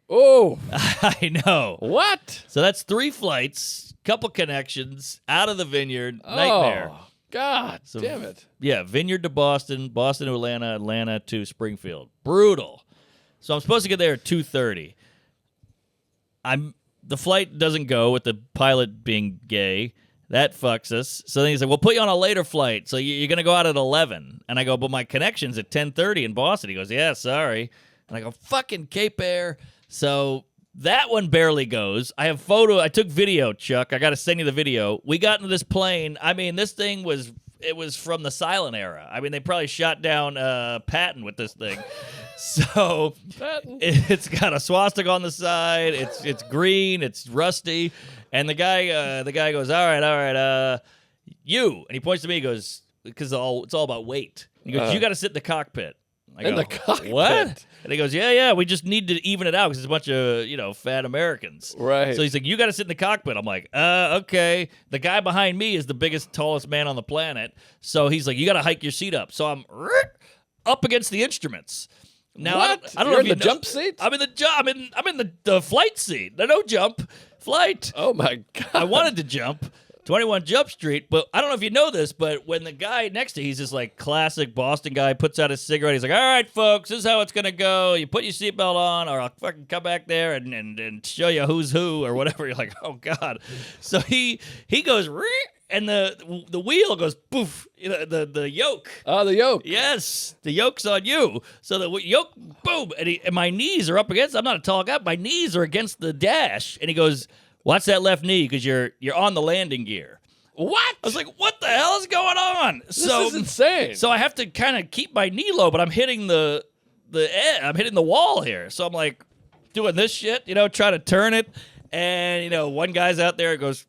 Oh. I know. What? So that's 3 flights, couple connections, out of the Vineyard, nightmare. Oh, God damn it. Yeah, Vineyard to Boston, Boston to Atlanta, Atlanta to Springfield. Brutal. So I'm supposed to get there at 2:30. The flight doesn't go with the pilot being gay. That fucks us. So then he's like, we'll put you on a later flight. So you're going to go out at 11. And I go, but my connection's at 10:30 in Boston. He goes, yeah, sorry. And I go, fucking Cape Air. So that one barely goes. I took video, Chuck. I got to send you the video. We got into this plane. I mean, this thing was from the silent era. I mean, they probably shot down Patton with this thing. So it's got a swastika on the side. It's green. It's rusty. And the guy goes, all right, you. And he points to me. He goes, because it's all about weight. He goes, you got to sit in the cockpit. I go, the cockpit? What? And he goes, yeah, we just need to even it out because it's a bunch of, fat Americans. Right. So he's like, you got to sit in the cockpit. I'm like, okay. The guy behind me is the biggest, tallest man on the planet. So he's like, you got to hike your seat up. So I'm up against the instruments. Now, What? I don't You're know if in the jump seat? I'm in the jump. I'm in the flight seat. No jump. Flight. Oh, my God. I wanted to jump. 21 Jump Street, but I don't know if you know this, but when the guy next to he's this like classic Boston guy, puts out his cigarette, he's like, all right, folks, this is how it's gonna go. You put your seatbelt on, or I'll fucking come back there and show you who's who or whatever. You're like, oh God. So he goes, and the wheel goes poof, the yoke. Oh, the yoke. Yes, the yoke's on you. So the yoke, boom, and my knees are up against. I'm not a tall guy. My knees are against the dash, and he goes, watch that left knee because you're on the landing gear. What? I was like, what the hell is going on? This is insane. So I have to kind of keep my knee low, but I'm hitting the I'm hitting the wall here. So I'm like doing this shit, trying to turn it. And, one guy's out there, goes,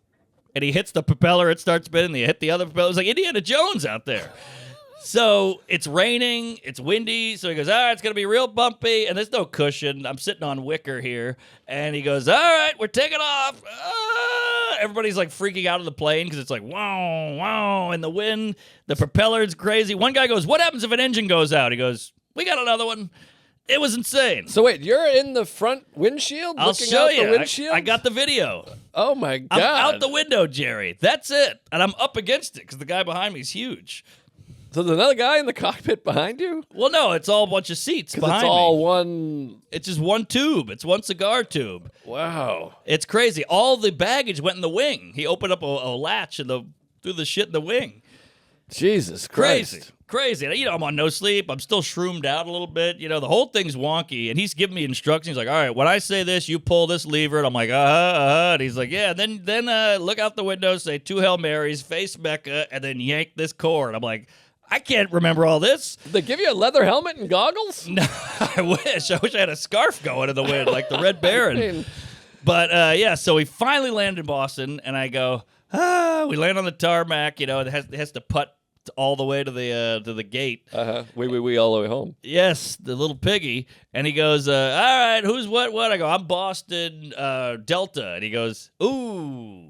and he hits the propeller, it starts spinning. He hit the other propeller. It's like Indiana Jones out there. So it's raining, it's windy, so he goes, all right, it's going to be real bumpy, and there's no cushion. I'm sitting on wicker here, and he goes, all right, we're taking off. Everybody's like freaking out of the plane because it's like, wow, wow, and the wind, the propeller's crazy. One guy goes, what happens if an engine goes out? He goes, we got another one. It was insane. So wait, you're in the front windshield? I'll looking show out you. the windshield? I got the video. Oh, my God. I'm out the window, Jerry. That's it. And I'm up against it because the guy behind me is huge. So there's another guy in the cockpit behind you? Well, no, it's all a bunch of seats behind it's all me. one... It's just one tube. It's one cigar tube. Wow. It's crazy. All the baggage went in the wing. He opened up a latch and threw the shit in the wing. Jesus Christ. Crazy. I'm on no sleep. I'm still shroomed out a little bit. The whole thing's wonky. And he's giving me instructions. He's like, all right, when I say this, you pull this lever. And I'm like, And he's like, yeah. And then look out the window, say 2 Hail Marys, face Mecca, and then yank this cord. I'm like, I can't remember all this. Did they give you a leather helmet and goggles? No, I wish. I wish I had a scarf going in the wind like the Red Baron. I mean, But, so we finally landed in Boston, and I go, we land on the tarmac, it has to putt all the way to the gate. we all the way home. Yes, the little piggy. And he goes, all right, who's what? I go, I'm Boston, Delta. And he goes, ooh,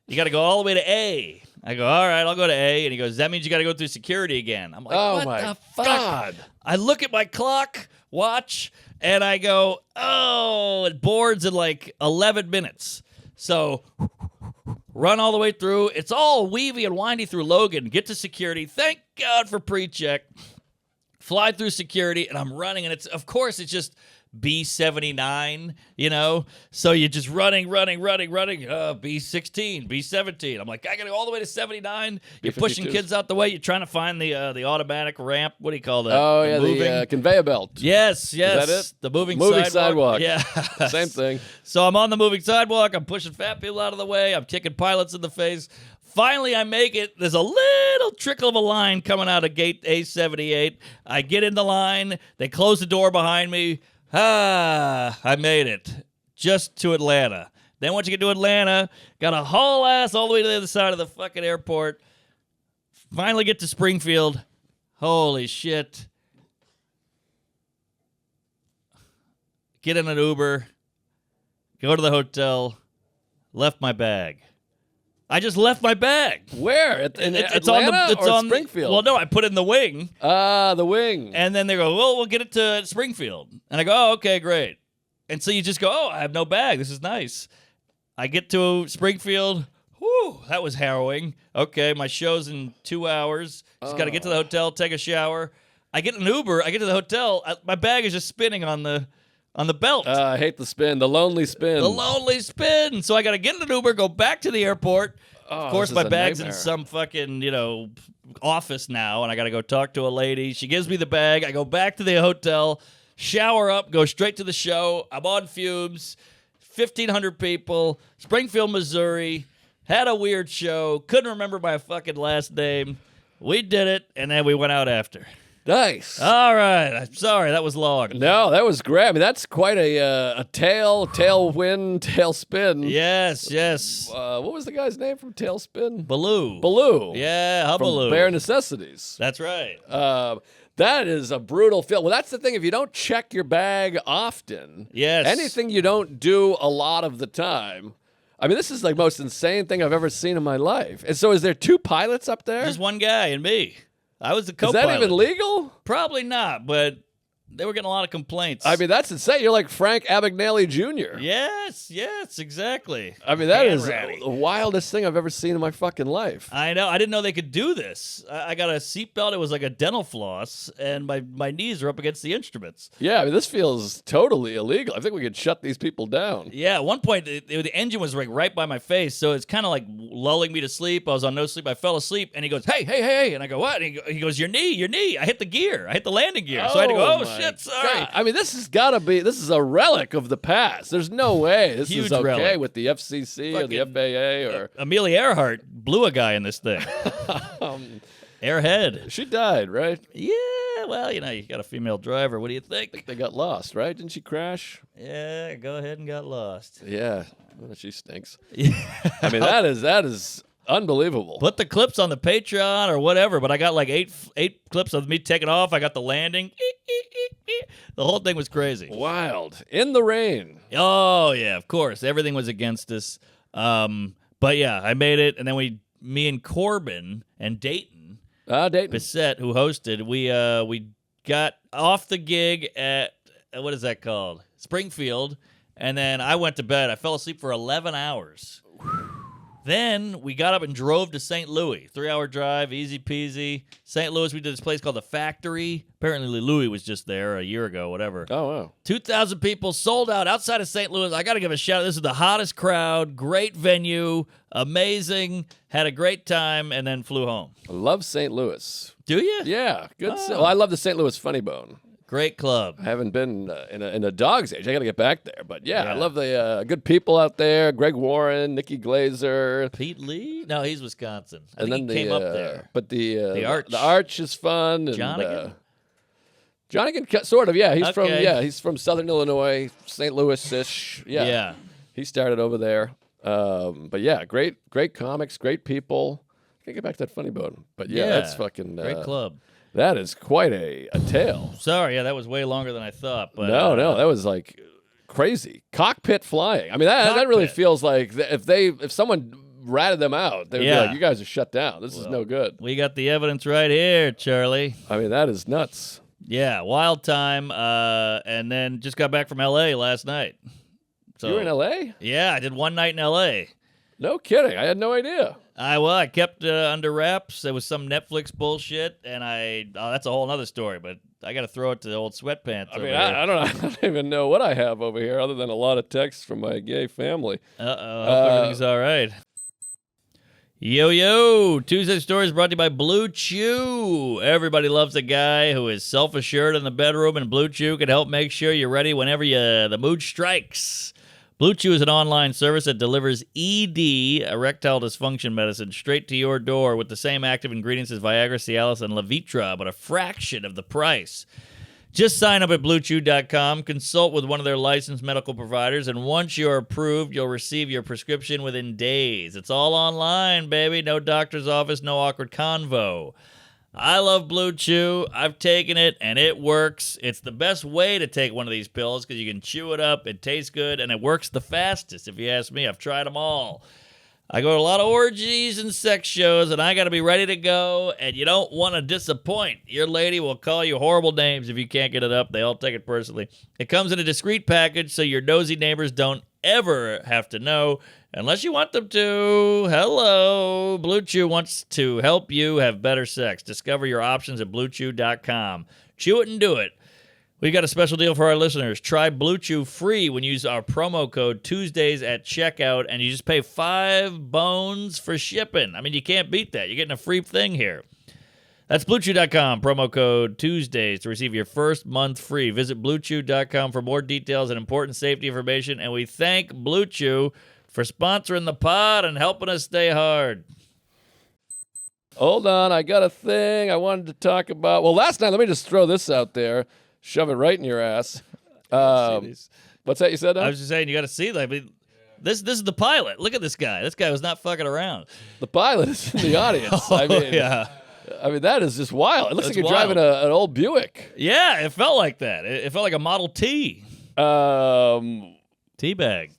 you got to go all the way to A. I go, all right, I'll go to A. And he goes, that means you got to go through security again. I'm like, Oh, what my the fuck? God. I look at my watch, and I go, oh, it boards in like 11 minutes. So run all the way through. It's all weavy and windy through Logan. Get to security. Thank God for pre-check. Fly through security, and I'm running, and it's just B79, So you're just running, B16, B17. I'm like, I gotta go all the way to 79. You're pushing B52. kids out the way. You're trying to find the automatic ramp. What do you call that? Oh, The yeah, moving? the conveyor belt. Yes. that it? The moving sidewalk. Yeah. Same thing. So I'm on the moving sidewalk. I'm pushing fat people out of the way. I'm kicking pilots in the face. Finally, I make it. There's a little trickle of a line coming out of gate A78. I get in the line. They close the door behind me. I made it. Just to Atlanta. Then once you get to Atlanta, got to haul ass all the way to the other side of the fucking airport. Finally get to Springfield. Holy shit. Get in an Uber. Go to the hotel. Left my bag. I just left my bag. Where? In Atlanta or Springfield? Well, no, I put it in the wing. The wing. And then they go, well, we'll get it to Springfield. And I go, oh, okay, great. And so you just go, oh, I have no bag. This is nice. I get to Springfield. Whew, that was harrowing. Okay, my show's in 2 hours. Just got to get to the hotel, take a shower. I get an Uber. I get to the hotel. My bag is just spinning on the belt. I hate the spin. The lonely spin. The lonely spin. So I got to get in an Uber, go back to the airport, Of course, this my is a bag's in nightmare. some fucking, office now, and I got to go talk to a lady. She gives me the bag. I go back to the hotel, shower up, go straight to the show. I'm on fumes. 1,500 people, Springfield, Missouri. Had a weird show. Couldn't remember my fucking last name. We did it, and then we went out after. Nice. All right. I'm sorry. That was long. No, that was great. I mean, that's quite a tailwind, tailspin. Yes. What was the guy's name from Tailspin? Baloo. Baloo. Yeah, From Baloo. Bare Necessities. That's right. That is a brutal film. Well, that's the thing. If you don't check your bag often, Yes. anything you don't do a lot of the time. I mean, this is like the most insane thing I've ever seen in my life. And so, is there 2 pilots up there? Just one guy and me. I was the Is co-pilot. that even legal? Probably not, but they were getting a lot of complaints. I mean, that's insane. You're like Frank Abagnale Jr. Yes, exactly. I mean, that is Hand-ratty. the wildest thing I've ever seen in my fucking life. I know. I didn't know they could do this. I got a seatbelt. It was like a dental floss, and my knees are up against the instruments. Yeah, I mean, this feels totally illegal. I think we could shut these people down. Yeah, at one point, the engine was like right by my face, so it's kind of like lulling me to sleep. I was on no sleep. I fell asleep, and he goes, hey. And I go, what? And he goes, your knee. I hit the gear. I hit the landing gear. So I had to go, my shit, sorry. God. I mean, this is a relic of the past. There's no way this Huge is okay relic. with the FCC or the Fucking- FAA or. Amelia Earhart blew a guy in this thing. Airhead. She died, right? Yeah, well, you got a female driver. What do you think? They got lost, right? Didn't she crash? Yeah, go ahead and got lost. Yeah, well, she stinks. I mean, that is unbelievable. Put the clips on the Patreon or whatever, but I got like eight clips of me taking off. I got the landing. The whole thing was crazy. Wild in the rain. Oh, yeah, of course. Everything was against us. But yeah, I made it. And then me and Corbin and Dayton Dayton. Bissett, who hosted, we got off the gig at, what is that called? Springfield. And then I went to bed. I fell asleep for 11 hours. Then we got up and drove to St. Louis. 3-hour drive, easy peasy. St. Louis, we did this place called The Factory. Apparently Louis was just there a year ago, whatever. Oh, wow. 2,000 people sold out outside of St. Louis. I got to give a shout out. This is the hottest crowd, great venue, amazing. Had a great time, and then flew home. I love St. Louis. Do you? Yeah, good. Oh. Well, I love the St. Louis Funny Bone. Great club. I haven't been in a dog's age. I got to get back there. But yeah, Yeah. I love the good people out there. Greg Warren, Nikki Glazer. Pete Lee? No, he's Wisconsin. I And think then he came up there. But the Arch. The Arch is fun. And, Jonigan? Jonigan, sort of, yeah. Okay. He's from Southern Illinois, St. Louis-ish. Yeah. He started over there. But yeah, great comics, great people. I can't get back to that Funny Bone. But yeah, that's fucking Great club. That is quite a tale. Sorry, yeah, that was way longer than I thought. But No, that was like crazy. Cockpit flying. I mean, that really Cockpit. feels like if someone ratted them out, they would be Yeah. like, "You guys are shut down. This is no good." we got the evidence right here, Charlie. I mean, that is nuts. Yeah, wild time. And then just got back from L.A. last night. So You were in L.A.? Yeah, I did one night in L.A. No kidding. I had no idea. I kept under wraps. There was some Netflix bullshit, and that's a whole other story, but I got to throw it to the old sweatpants. I mean, over here. I don't even know what I have over here other than a lot of texts from my gay family. Uh-oh, I hope everything's all right. Yo, Tuesday Stories brought to you by Blue Chew. Everybody loves a guy who is self-assured in the bedroom, and Blue Chew can help make sure you're ready whenever the mood strikes. Blue Chew is an online service that delivers ED, erectile dysfunction medicine, straight to your door with the same active ingredients as Viagra, Cialis, and Levitra, but a fraction of the price. Just sign up at BlueChew.com, consult with one of their licensed medical providers, and once you're approved, you'll receive your prescription within days. It's all online, baby. No doctor's office, no awkward convo. I love Blue Chew. I've taken it, and it works. It's the best way to take one of these pills because you can chew it up, it tastes good, and it works the fastest, if you ask me. I've tried them all. I go to a lot of orgies and sex shows, and I got to be ready to go, and you don't want to disappoint. Your lady will call you horrible names if you can't get it up. They all take it personally. It comes in a discreet package, so your nosy neighbors don't ever have to know, unless you want them to. Hello. Blue Chew wants to help you have better sex. Discover your options at BlueChew.com. Chew it and do it. We got a special deal for our listeners. Try Blue Chew free when you use our promo code Tuesdays at checkout, and you just pay $5 for shipping. I mean, you can't beat that. You're getting a free thing here. That's BlueChew.com, promo code Tuesdays to receive your first month free. Visit BlueChew.com for more details and important safety information. And we thank Blue Chew for sponsoring the pod and helping us stay hard. Hold on, I got a thing I wanted to talk about. Well, last night, let me just throw this out there. Shove it right in your ass. What's that you said, Don? I was just saying, you got to see that. I mean, this is the pilot. Look at this guy. This guy was not fucking around. The pilot is in the audience. I mean, yeah. I mean, that is just wild. It looks That's like you're wild. driving an old Buick. Yeah, it felt like that. It felt like a Model T. Teabag.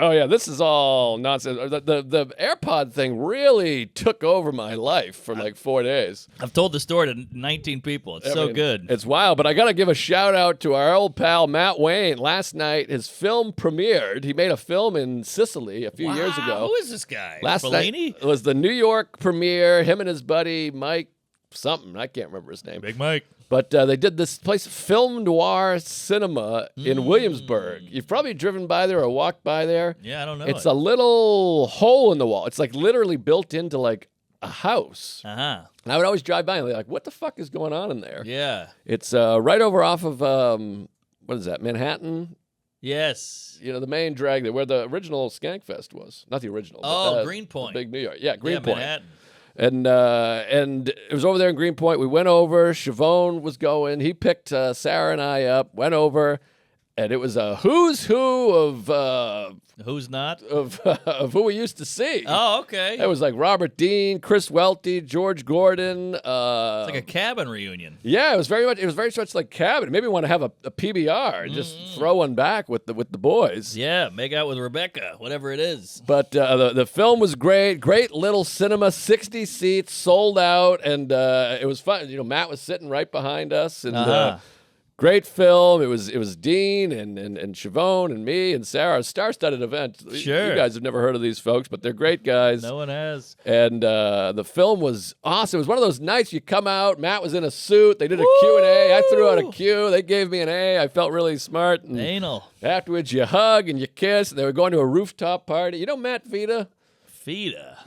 Oh, yeah, this is all nonsense. The AirPod thing really took over my life for like 4 days. I've told the story to 19 people. It's so good. It's wild, but I got to give a shout out to our old pal, Matt Wayne. Last night, his film premiered. He made a film in Sicily a few years ago. Who is this guy? Last Fellini? night was the New York premiere. Him and his buddy, Mike something. I can't remember his name. Big Mike. But they did this place, Film Noir Cinema in Williamsburg. You've probably driven by there or walked by there. Yeah, I don't know. It's a little hole in the wall. It's like literally built into like a house. Uh-huh. And I would always drive by and be like, what the fuck is going on in there? Yeah. It's right over off of, what is that, Manhattan? Yes. You know, the main drag there, where the original Skankfest was. Not the original. Oh, but, Greenpoint. The big New York. Yeah, Greenpoint. Manhattan. And it was over there in Greenpoint. We went over. Siobhan was going. He picked Sarah and I up, went over, and it was a who's who of Who's not? of who we used to see. Oh, okay. It was like Robert Dean, Chris Welty, George Gordon. It's like a cabin reunion. Yeah, it was very much like Cabin. Maybe we want to have a PBR and just throw one back with the boys. Yeah, make out with Rebecca, whatever it is. But the film was great little cinema, 60 seats, sold out, and it was fun. You know, Matt was sitting right behind us, and great film. It was Dean and Siobhan and me and Sarah. A star-studded event. Sure. You guys have never heard of these folks, but they're great guys. No one has. And the film was awesome. It was one of those nights you come out. Matt was in a suit. They did a Q&A. I threw out a Q. They gave me an A. I felt really smart. And Anal. afterwards, you hug and you kiss. And they were going to a rooftop party. You know Matt Vita? Vita.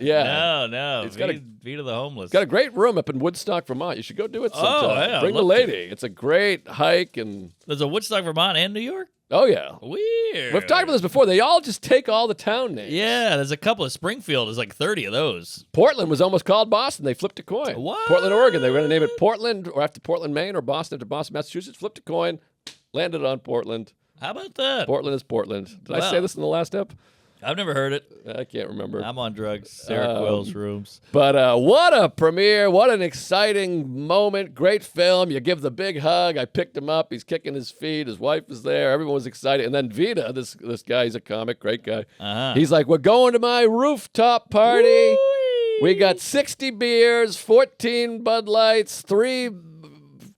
Yeah. No. He's got Vita the homeless. Got a great room up in Woodstock, Vermont. You should go do it sometime. Oh, yeah, Bring I'd the love lady. It's a great hike. And There's a Woodstock, Vermont, and New York? oh, yeah. Weird. We've talked about this before. They all just take all the town names. Yeah, there's a couple of Springfield. There's like 30 of those. Portland was almost called Boston. They flipped a coin. What? Portland, Oregon. They were going to name it Portland or after Portland, Maine, or Boston after Boston, Massachusetts. Flipped a coin. Landed on Portland. How about that? Portland is Portland. Did I Wow. say this in the last ep? I've never heard it. I can't remember. I'm on drugs. Sarah Quill's rooms. But what a premiere. What an exciting moment. Great film. You give the big hug. I picked him up. He's kicking his feet. His wife is there. Everyone was excited. And then Vita, this guy, he's a comic, great guy. Uh-huh. He's like, we're going to my rooftop party. Whee! We got 60 beers, 14 Bud Lights, 3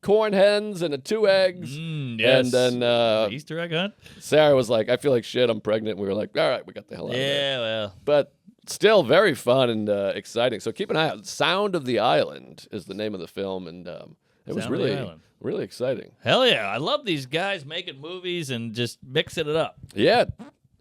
corn hens, and 2 eggs. Yes. And then Easter egg hunt? Sarah was like, I feel like shit. I'm pregnant. We were like, all right, we got the hell out of there. Yeah, well. But still very fun and exciting. So keep an eye out. Sound of the Island is the name of the film, and it was Sound of the Island. really exciting. Hell yeah. I love these guys making movies and just mixing it up. Yeah,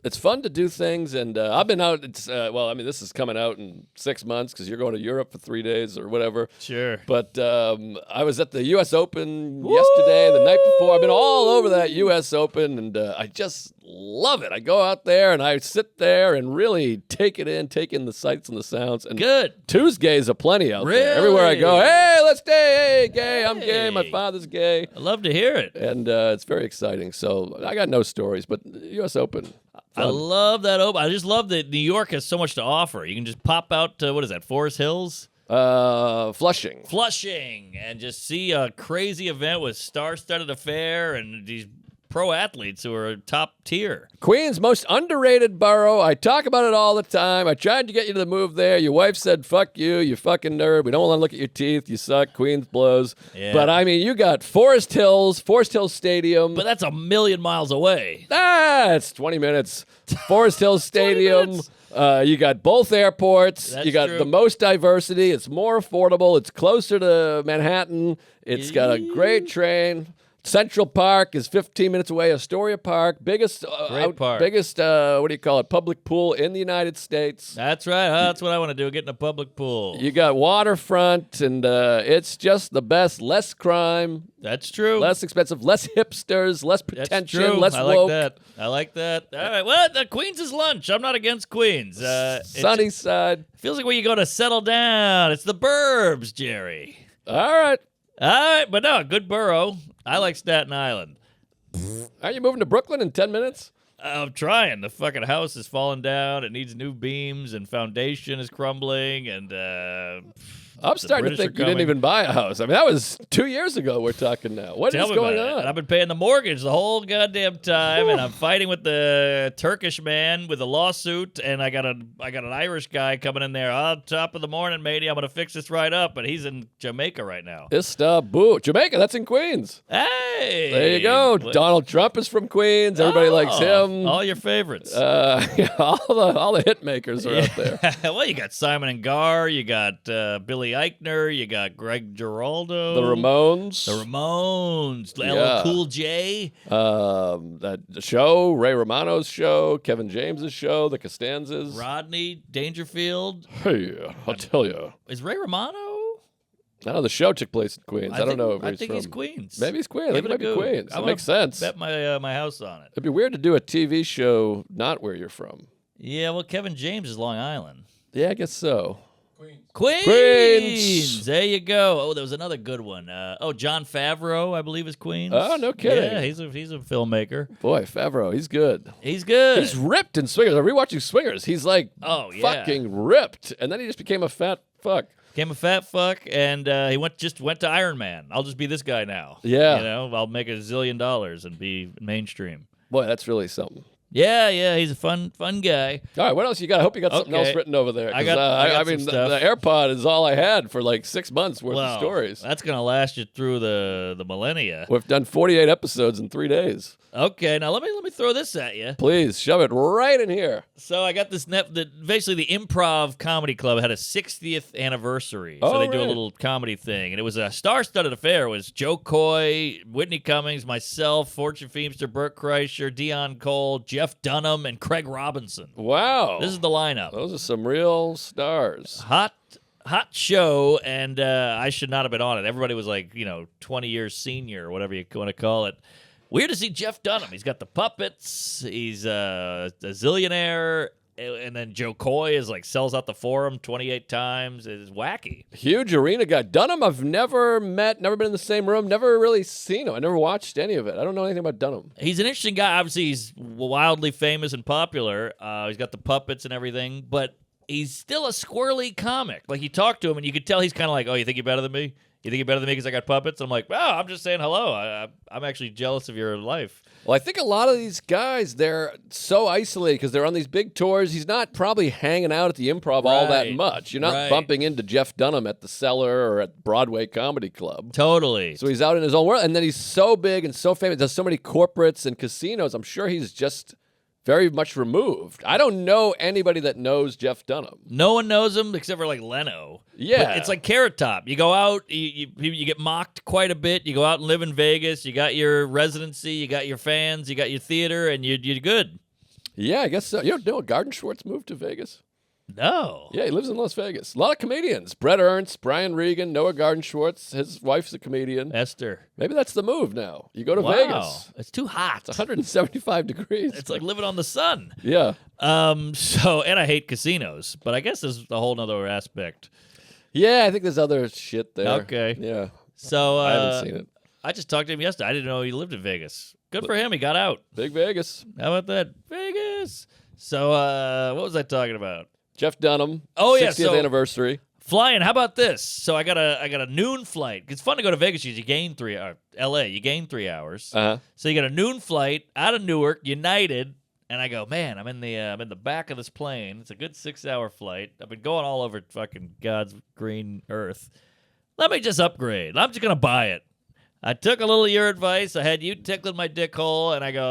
it's fun to do things, and I've been out. It's this is coming out in 6 months because you're going to Europe for 3 days or whatever. Sure. But I was at the U.S. Open yesterday, the night before. I've been all over that U.S. Open, and I just love it. I go out there and I sit there and really take in the sights and the sounds. And Good. Tuesdays aplenty out Really? there. Everywhere I go, hey, let's stay. Hey, gay. I'm gay. My Hey. father's gay. I love to hear it. And it's very exciting. So I got no stories, but U.S. Open. I love that open. I just love that New York has so much to offer. You can just pop out to, what is that, Forest Hills? Flushing. Flushing, and just see a crazy event with star-studded affair and these pro athletes who are top tier. Queens, most underrated borough. I talk about it all the time. I tried to get you to move there. Your wife said, fuck you, you fucking nerd. We don't want to look at your teeth. You suck. Queens blows. Yeah. But, I mean, you got Forest Hills Stadium. But that's a million miles away. It's 20 minutes. Forest Hills Stadium. minutes. You got both airports. That's you got true. the most diversity. It's more affordable. It's closer to Manhattan. It's got a great train. Central Park is 15 minutes away. Astoria Park, biggest, Park. biggest. What do you call it? Public pool in the United States. That's right. That's what I want to do. Get in a public pool. You got waterfront, and it's just the best. Less crime, That's true. less expensive, less hipsters, less That's pretension, true. less I woke. like that. I like that. All right. Well, the Queens is lunch. I'm not against Queens. Sunny side. Feels like where you go to settle down. It's the burbs, Jerry. All right. All right, but no, good borough. I like Staten Island. Are you moving to Brooklyn in 10 minutes? I'm trying. The fucking house is falling down. It needs new beams, and foundation is crumbling, and I'm the starting British to are think you didn't coming. even buy a house. I mean, that was 2 years ago we're talking now. What Tell is me going about it. And on? I've been paying the mortgage the whole goddamn time, and I'm fighting with the Turkish man with a lawsuit, and I got an Irish guy coming in there. Oh, top of the morning, matey. I'm gonna fix this right up, but he's in Jamaica right now. Istanbul. Jamaica, that's in Queens. Hey, There you go. What- Donald Trump is from Queens. Everybody likes him. All your favorites. All the hit makers are out there. Well, you got Simon and Gar, you got Billy Eichner, you got Greg Giraldo, The Ramones. the Ramones, LL Yeah. Cool J. That show, Ray Romano's show, Kevin James's show, the Costanzas. Rodney Dangerfield. Hey, I'll tell you. Is Ray Romano? I know the show took place in Queens. I don't know if I he's think from. he's Queens. Maybe he's Queens. I Give think it it a might be go. Queens. I'm That gonna makes sense. Bet my house on it. It'd be weird to do a TV show not where you're from. Yeah, well, Kevin James is Long Island. Yeah, I guess so. Queens. Queens. There you go. Oh, there was another good one. John Favreau, I believe, is Queens. Oh, no kidding. Yeah, he's a filmmaker. Boy, Favreau, he's good. He's good. He's ripped in Swingers. I'm rewatching Swingers. He's like Oh, yeah. fucking ripped. And then he just became a fat fuck. Became a fat fuck, and he went to Iron Man. I'll just be this guy now. Yeah. You know, I'll make $1 zillion and be mainstream. Boy, that's really something. Yeah, he's a fun guy. All right, what else you got? I hope you got something Okay. else written over there. 'cause, I got I some mean, stuff. the AirPod is all I had for like 6 months worth of stories. That's gonna last you through the millennia. We've done 48 episodes in 3 days. Okay, now let me throw this at you. Please shove it right in here. So I got this basically the Improv Comedy Club had a 60th anniversary. So Oh, they do a right. little comedy thing. And it was a star-studded affair. It was Joe Coy, Whitney Cummings, myself, Fortune Feimster, Bert Kreischer, Dion Cole, Jeff Dunham, and Craig Robinson. Wow. This is the lineup. Those are some real stars. Hot show, and I should not have been on it. Everybody was like, 20 years senior or whatever you want to call it. Weird to see Jeff Dunham. He's got the puppets. He's a zillionaire. And then Joe Coy is like sells out the Forum 28 times. It's wacky. Huge arena guy. Dunham, I've never met, never been in the same room, never really seen him. I never watched any of it. I don't know anything about Dunham. He's an interesting guy. Obviously, he's wildly famous and popular. He's got the puppets and everything, but he's still a squirrely comic. Like, you talk to him, and you could tell he's kind of like, oh, you think you're better than me? You think you're better than me because I got puppets? I'm like, wow, I'm just saying hello. I'm actually jealous of your life. Well, I think a lot of these guys, they're so isolated because they're on these big tours. He's not probably hanging out at the Improv all that Right. much. You're not Right. bumping into Jeff Dunham at the Cellar or at Broadway Comedy Club. Totally. So he's out in his own world. And then he's so big and so famous, does so many corporates and casinos. I'm sure he's just very much removed. I don't know anybody that knows Jeff Dunham. No one knows him except for like Leno. Yeah. But it's like Carrot Top. You go out, you get mocked quite a bit. You go out and live in Vegas. You got your residency. You got your fans. You got your theater, and you're good. Yeah, I guess so. You don't know Garden Schwartz moved to Vegas? No. Yeah, he lives in Las Vegas. A lot of comedians. Brett Ernst, Brian Regan, Noah Garden Schwartz. His wife's a comedian. Esther. Maybe that's the move now. You go to Wow. Vegas. It's too hot. It's 175 degrees. It's like living on the sun. Yeah. And I hate casinos, but I guess there's a whole nother aspect. Yeah, I think there's other shit there. Okay. Yeah. So I haven't seen it. I just talked to him yesterday. I didn't know he lived in Vegas. Good for him. He got out. Big Vegas. How about that? Vegas. So what was I talking about? Jeff Dunham. Oh, yeah, 60th so- anniversary. Flying. How about this? So I got a noon flight. It's fun to go to Vegas because you gain 3 hours. L.A. You gain 3 hours. Uh-huh. So you got a noon flight out of Newark, United, and I go, man, I'm in the back of this plane. It's a good 6-hour flight. I've been going all over fucking God's green earth. Let me just upgrade. I'm just gonna buy it. I took a little of your advice. I had you tickling my dick hole, and I go,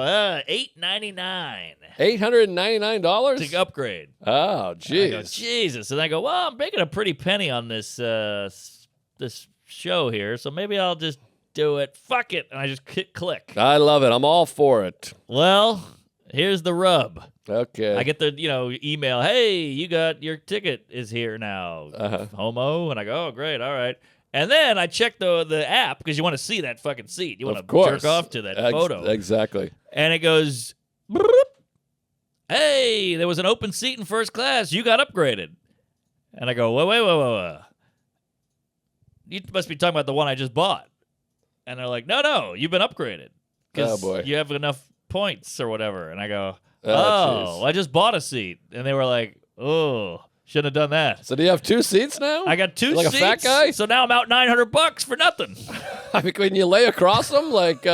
$8.99 $899 to upgrade. Oh, And I go, jeez. Jesus. And I go, well, I'm making a pretty penny on this this show here, so maybe I'll just do it. Fuck it. And I just click. I love it. I'm all for it. Well, here's the rub. Okay. I get the email. Hey, you got your ticket is here now, homo. And I go, oh great, all right. And then I check the app because you want to see that fucking seat. You want Of to course. jerk off to that photo. Exactly. And it goes, "Broop. Hey, there was an open seat in first class. You got upgraded. And I go, wait. You must be talking about the one I just bought. And they're like, no, you've been upgraded. Oh, boy. You have enough points or whatever. And I go, jeez. I just bought a seat. And they were like, oh, shouldn't have done that. So do you have 2 seats now? I got 2 like seats. a fat guy? So now I'm out $900 for nothing. I mean, can you lay across them like,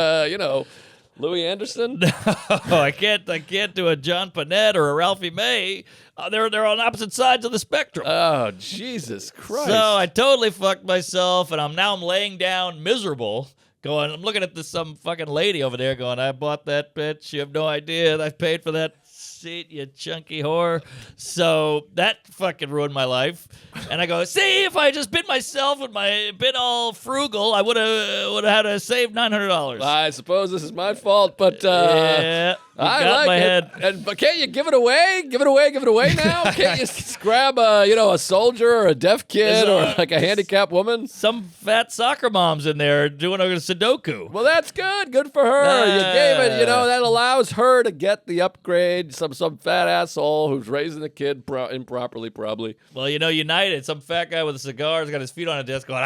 Louis Anderson? I can't do a John Panette or a Ralphie May. They're on opposite sides of the spectrum. Oh, Jesus Christ. So I totally fucked myself, and I'm laying down miserable. I'm looking at some fucking lady over there going, I bought that bitch. You have no idea. I paid for that seat, you chunky whore. So that fucking ruined my life. And I go, see, if I just been myself and been all frugal, I would have had to save $900. I suppose this is my fault, but Yeah, you I got like my it. head. But can't you give it away? Give it away now? Can't you grab a soldier or a deaf kid or like a handicapped woman? Some fat soccer moms in there doing a Sudoku. Well, that's good. Good for her. You gave it. That allows her to get the upgrade. Some fat asshole who's raising the kid improperly, probably. Well, United, some fat guy with a cigar has got his feet on a desk going,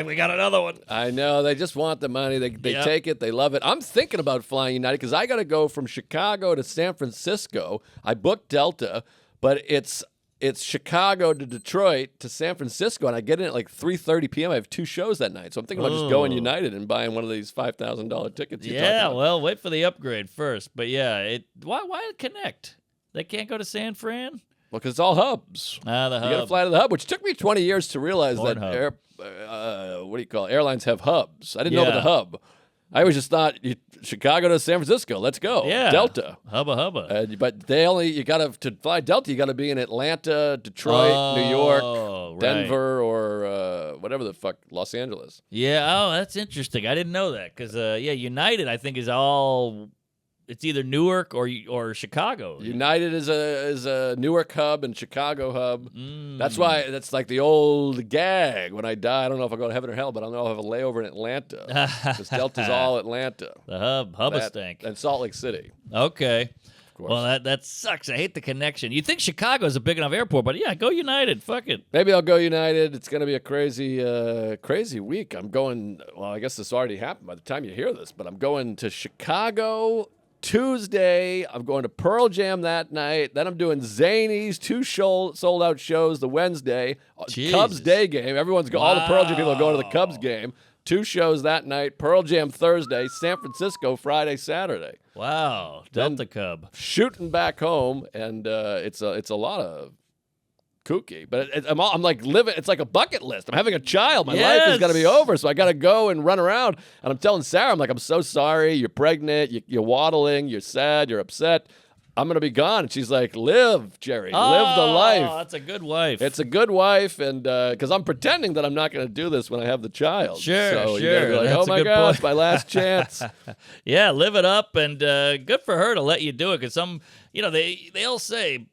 we got another one. I know. They just want the money. They take it. They love it. I'm thinking about flying United because I got to go from Chicago to San Francisco. I booked Delta, but it's Chicago to Detroit to San Francisco, and I get in at like 3:30 p.m. I have 2 shows that night, so I'm thinking about just going United and buying one of these $5,000 tickets. Well, wait for the upgrade first. But yeah, why connect? They can't go to San Fran? Well, because it's all hubs. The You got to hub. fly to the hub, which took me 20 years to realize that Pornhub. airlines have hubs. I didn't know about the hub. I always just thought Chicago to San Francisco. Let's go. Yeah. Delta. Hubba. But to fly Delta, you got to be in Atlanta, Detroit, New York, right. Denver, or whatever the fuck, Los Angeles. Yeah, that's interesting. I didn't know that because, United, I think, is all... It's either Newark or Chicago. United is a Newark hub and Chicago hub. That's why that's like the old gag. When I die, I don't know if I'll go to heaven or hell, but I'll have a layover in Atlanta because Delta's all Atlanta. The hubba stank. And Salt Lake City. Okay. Of course. Well, that sucks. I hate the connection. You think Chicago's a big enough airport, but yeah, go United. Fuck it. Maybe I'll go United. It's going to be a crazy week. I'm going. Well, I guess this already happened by the time you hear this, but I'm going to Chicago Tuesday. I'm going to Pearl Jam that night. Then I'm doing Zanies, 2 sold out shows the Wednesday. Jesus. Cubs day game. All the Pearl Jam people are going to the Cubs game. 2 shows that night. Pearl Jam Thursday. San Francisco Friday, Saturday. Wow. Delta Cub. Shooting back home, and it's a lot of kooky, but I'm like living. It's like a bucket list. I'm having a child. My life is gonna be over, so I gotta go and run around. And I'm telling Sarah, I'm so sorry. You're pregnant. You're waddling. You're sad. You're upset. I'm gonna be gone. And she's like, live, Jerry. Live the life. That's a good wife. It's a good wife, and because I'm pretending that I'm not gonna do this when I have the child. Sure, so sure. You gotta be like, That's oh a my good God, point. it's my last chance. Yeah, live it up, and good for her to let you do it. Because they all say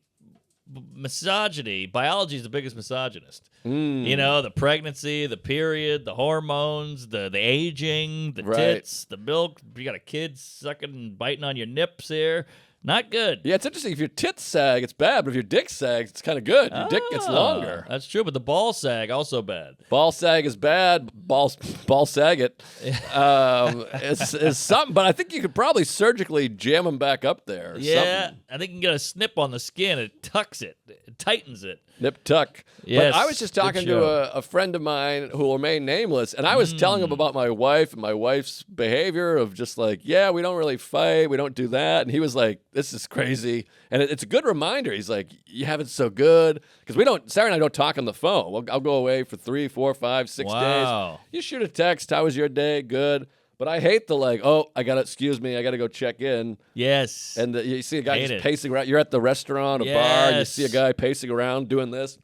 misogyny, biology is the biggest misogynist. The pregnancy, the period, the hormones, the aging, the tits, the milk. You got a kid sucking and biting on your nips here. Not good. Yeah, it's interesting. If your tits sag, it's bad, but if your dick sags, it's kind of good. Your dick gets longer. That's true, but the ball sag also bad. Ball sag is bad. Ball sag it. It's something, but I think you could probably surgically jam them back up there. Or something. I think you can get a snip on the skin. It tucks it. It tightens it. Nip tuck. Yes, But I was just good talking show. to a friend of mine who will remain nameless, and I was telling him about my wife and my wife's behavior of just like, yeah, we don't really fight, we don't do that. And he was like, this is crazy. And it's a good reminder. He's like, you have it so good. Because Sarah and I don't talk on the phone. I'll go away for 3, 4, 5, 6 Wow. days. You shoot a text. How was your day? Good. But I hate the I got to go check in. Yes. And you see a guy Hate just it. pacing around. You're at the restaurant, a bar, and you Yes. see a guy pacing around doing this.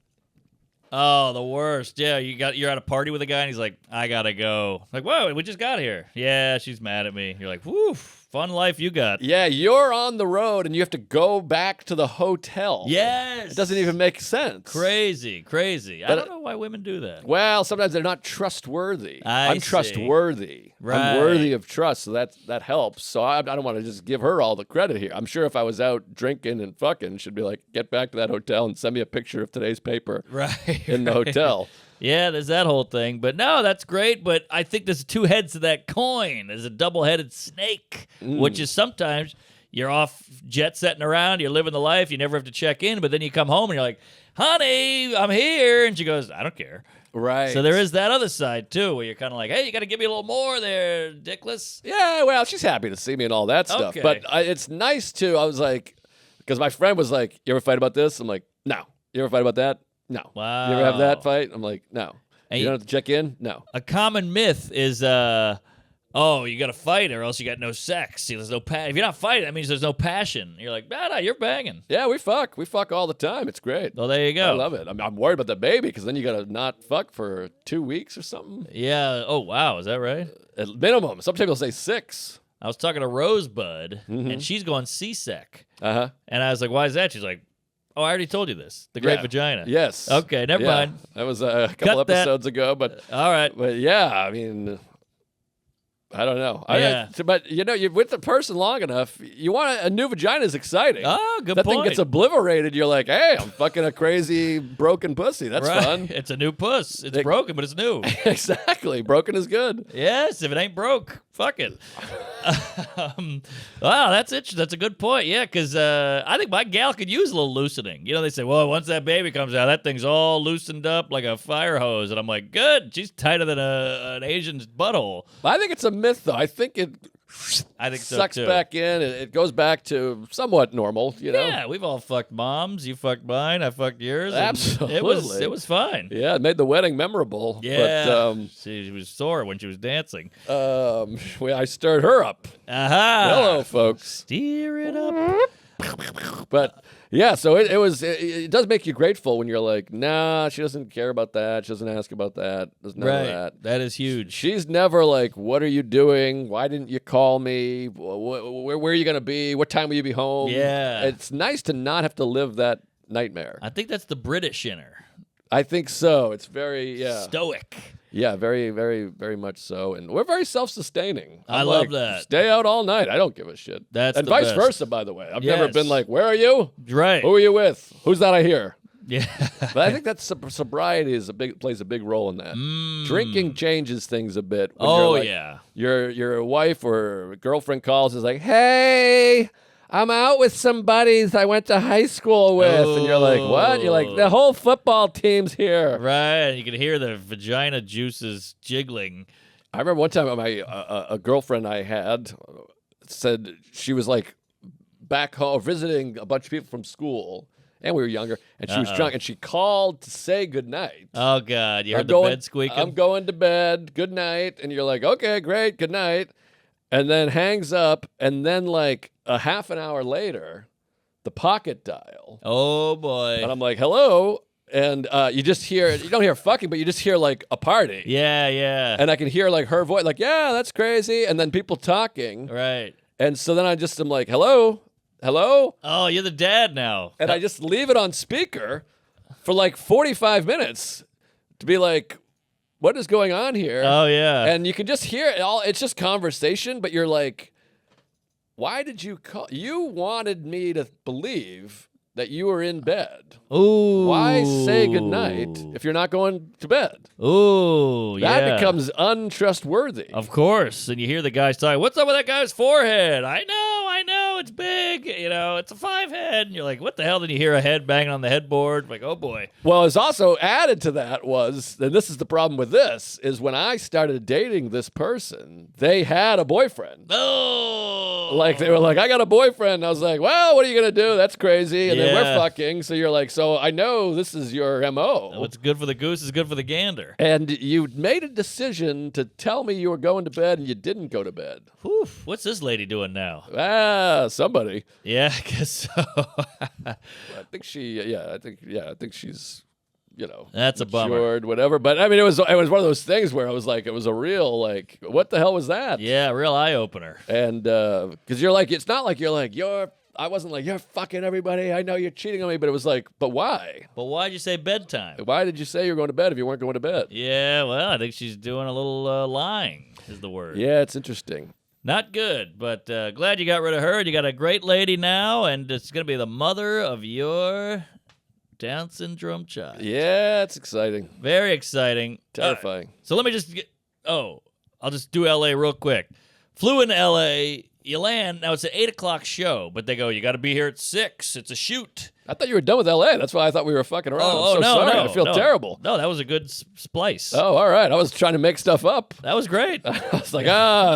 Oh, the worst. Yeah, you're at a party with a guy and he's like, I gotta go. Like, whoa, we just got here. Yeah, she's mad at me. You're like, woof, fun life you got. Yeah, you're on the road and you have to go back to the hotel. Yes. It doesn't even make sense. Crazy. I But- don't know why women do that. Well, sometimes they're not trustworthy. I I'm see. trustworthy. Right. I'm worthy of trust, so that helps. So I don't want to just give her all the credit here. I'm sure if I was out drinking and fucking, she'd be like, get back to that hotel and send me a picture of today's paper Right. in the hotel. Yeah, there's that whole thing. But no, that's great. But I think there's two heads to that coin. There's a double-headed snake, which is sometimes you're off jet-setting around, you're living the life, you never have to check in, but then you come home and you're like, honey, I'm here. And she goes, I don't care. Right. So there is that other side, too, where you're kind of like, hey, you got to give me a little more there, dickless. Yeah, well, she's happy to see me and all that stuff. Okay. But it's nice, too. I was like, because my friend was like, you ever fight about this? I'm like, no. You ever fight about that? No. Wow. You ever have that fight? I'm like, no. And You don't have to check in? No. A common myth is, oh, you got to fight or else you got no sex. See, there's no If you're not fighting, that means there's no passion. You're like, no, you're banging. Yeah, we fuck. We fuck all the time. It's great. Well, there you go. I love it. I'm worried about the baby because then you got to not fuck for 2 weeks or something. Yeah. Oh, wow. Is that right? At minimum. Some people say 6. I was talking to Rosebud, and she's going C-sec. Uh-huh. And I was like, why is that? She's like, oh, I already told you this. The Great Yeah. Vagina. Yes. Okay, never Yeah. mind. That was a couple Cut that. episodes ago, but All right. yeah, I mean, I don't know. Yeah. But you're with the person long enough, you want a new vagina is exciting. Oh, good that point. thing gets obliterated. You're like, hey, I'm fucking a crazy broken pussy. That's right. fun. It's a new puss. It's They- broken, but it's new. Exactly. Broken is good. Yes, if it ain't broke, fuck it. Wow, that's it. That's a good point. Yeah, because I think my gal could use a little loosening. They say, well, once that baby comes out, that thing's all loosened up like a fire hose. And I'm like, good. She's tighter than an Asian's butthole. I think it's a myth, though. I think it I think so, sucks too. back in. It goes back to somewhat normal, you know? Yeah, we've all fucked moms. You fucked mine. I fucked yours. and Absolutely. It was fine. Yeah, it made the wedding memorable. Yeah. She was sore when she was dancing. But I stirred her up. Aha. Hello, folks. Steer it up. But yeah, so it does make you grateful when you're like, nah, she doesn't care about that. She doesn't ask about that. There's none of that. That is huge. She's never like, what are you doing? Why didn't you call me? Where are you going to be? What time will you be home? Yeah. It's nice to not have to live that nightmare. I think that's the British in her. I think so. It's very, Stoic. Yeah, very, very, very much so. And we're very self-sustaining. I I'm love like, that. Stay out all night. I don't give a shit. That's and the vice best. versa, by the way. I've never Yes. been like, where are you? Right. Who are you with? Who's that I hear? Yeah. But I think that sobriety plays a big role in that. Drinking changes things a bit. When Oh, you're like, yeah. Your wife or girlfriend calls is like, hey, I'm out with some buddies I went to high school with. And you're like, what? You're like, the whole football team's here. Right. You can hear the vagina juices jiggling. I remember one time a girlfriend I had said she was like back home visiting a bunch of people from school. And we were younger, and she was drunk, and she called to say goodnight. Oh, God. You heard I'm the going- bed squeaking? I'm going to bed. Good night. And you're like, okay, great. Good night. And then hangs up. And then like a half an hour later, the pocket dial. Oh, boy. And I'm like, hello. And you just hear, you don't hear fucking, but you just hear like a party. Yeah, yeah. And I can hear like her voice, like, yeah, that's crazy. And then people talking. Right. And so then I just am like, hello. Hello? Oh, you're the dad now. And I just leave it on speaker for like 45 minutes to be like, what is going on here? Oh, yeah. And you can just hear it all. It's just conversation, but you're like, why did you call? You wanted me to believe that you are in bed. Ooh. Why say goodnight if you're not going to bed? Ooh, That becomes untrustworthy. Of course. And you hear the guys talking, what's up with that guy's forehead? I know, it's big. It's a 5 head. And you're like, what the hell? Then you hear a head banging on the headboard. Like, oh, boy. Well, it's also added to that was, and this is the problem with this, is when I started dating this person, they had a boyfriend. Oh. Like, they were like, I got a boyfriend. I was like, well, what are you going to do? That's crazy. And then we're Yeah. fucking. So you're like, so I know this is your MO. What's good for the goose is good for the gander. And you made a decision to tell me you were going to bed and you didn't go to bed. Whew, what's this lady doing now? Somebody. Yeah, I guess so. I think I think she's, That's a bummer. matured, whatever. But I mean, it was one of those things where I was like, it was a real, like, what the hell was that? Yeah, real eye-opener. And because you're like, it's not like you're like, I wasn't like, you're fucking everybody. I know you're cheating on me. But it was like, but why? But why'd you say bedtime? Why did you say you were going to bed if you weren't going to bed? Yeah, well, I think she's doing a little lying is the word. Yeah, it's interesting. Not good, but glad you got rid of her. You got a great lady now, and it's going to be the mother of your Down syndrome child. Yeah, it's exciting. Very exciting. Terrifying. So let me just I'll just do LA real quick. Flew into LA. You land. Now, it's an 8 o'clock show, but they go, you got to be here at 6. It's a shoot. I thought you were done with LA. That's why I thought we were fucking around. I'm so sorry. I feel terrible. No, that was a good splice. Oh, all right. I was trying to make stuff up. That was great. I was like,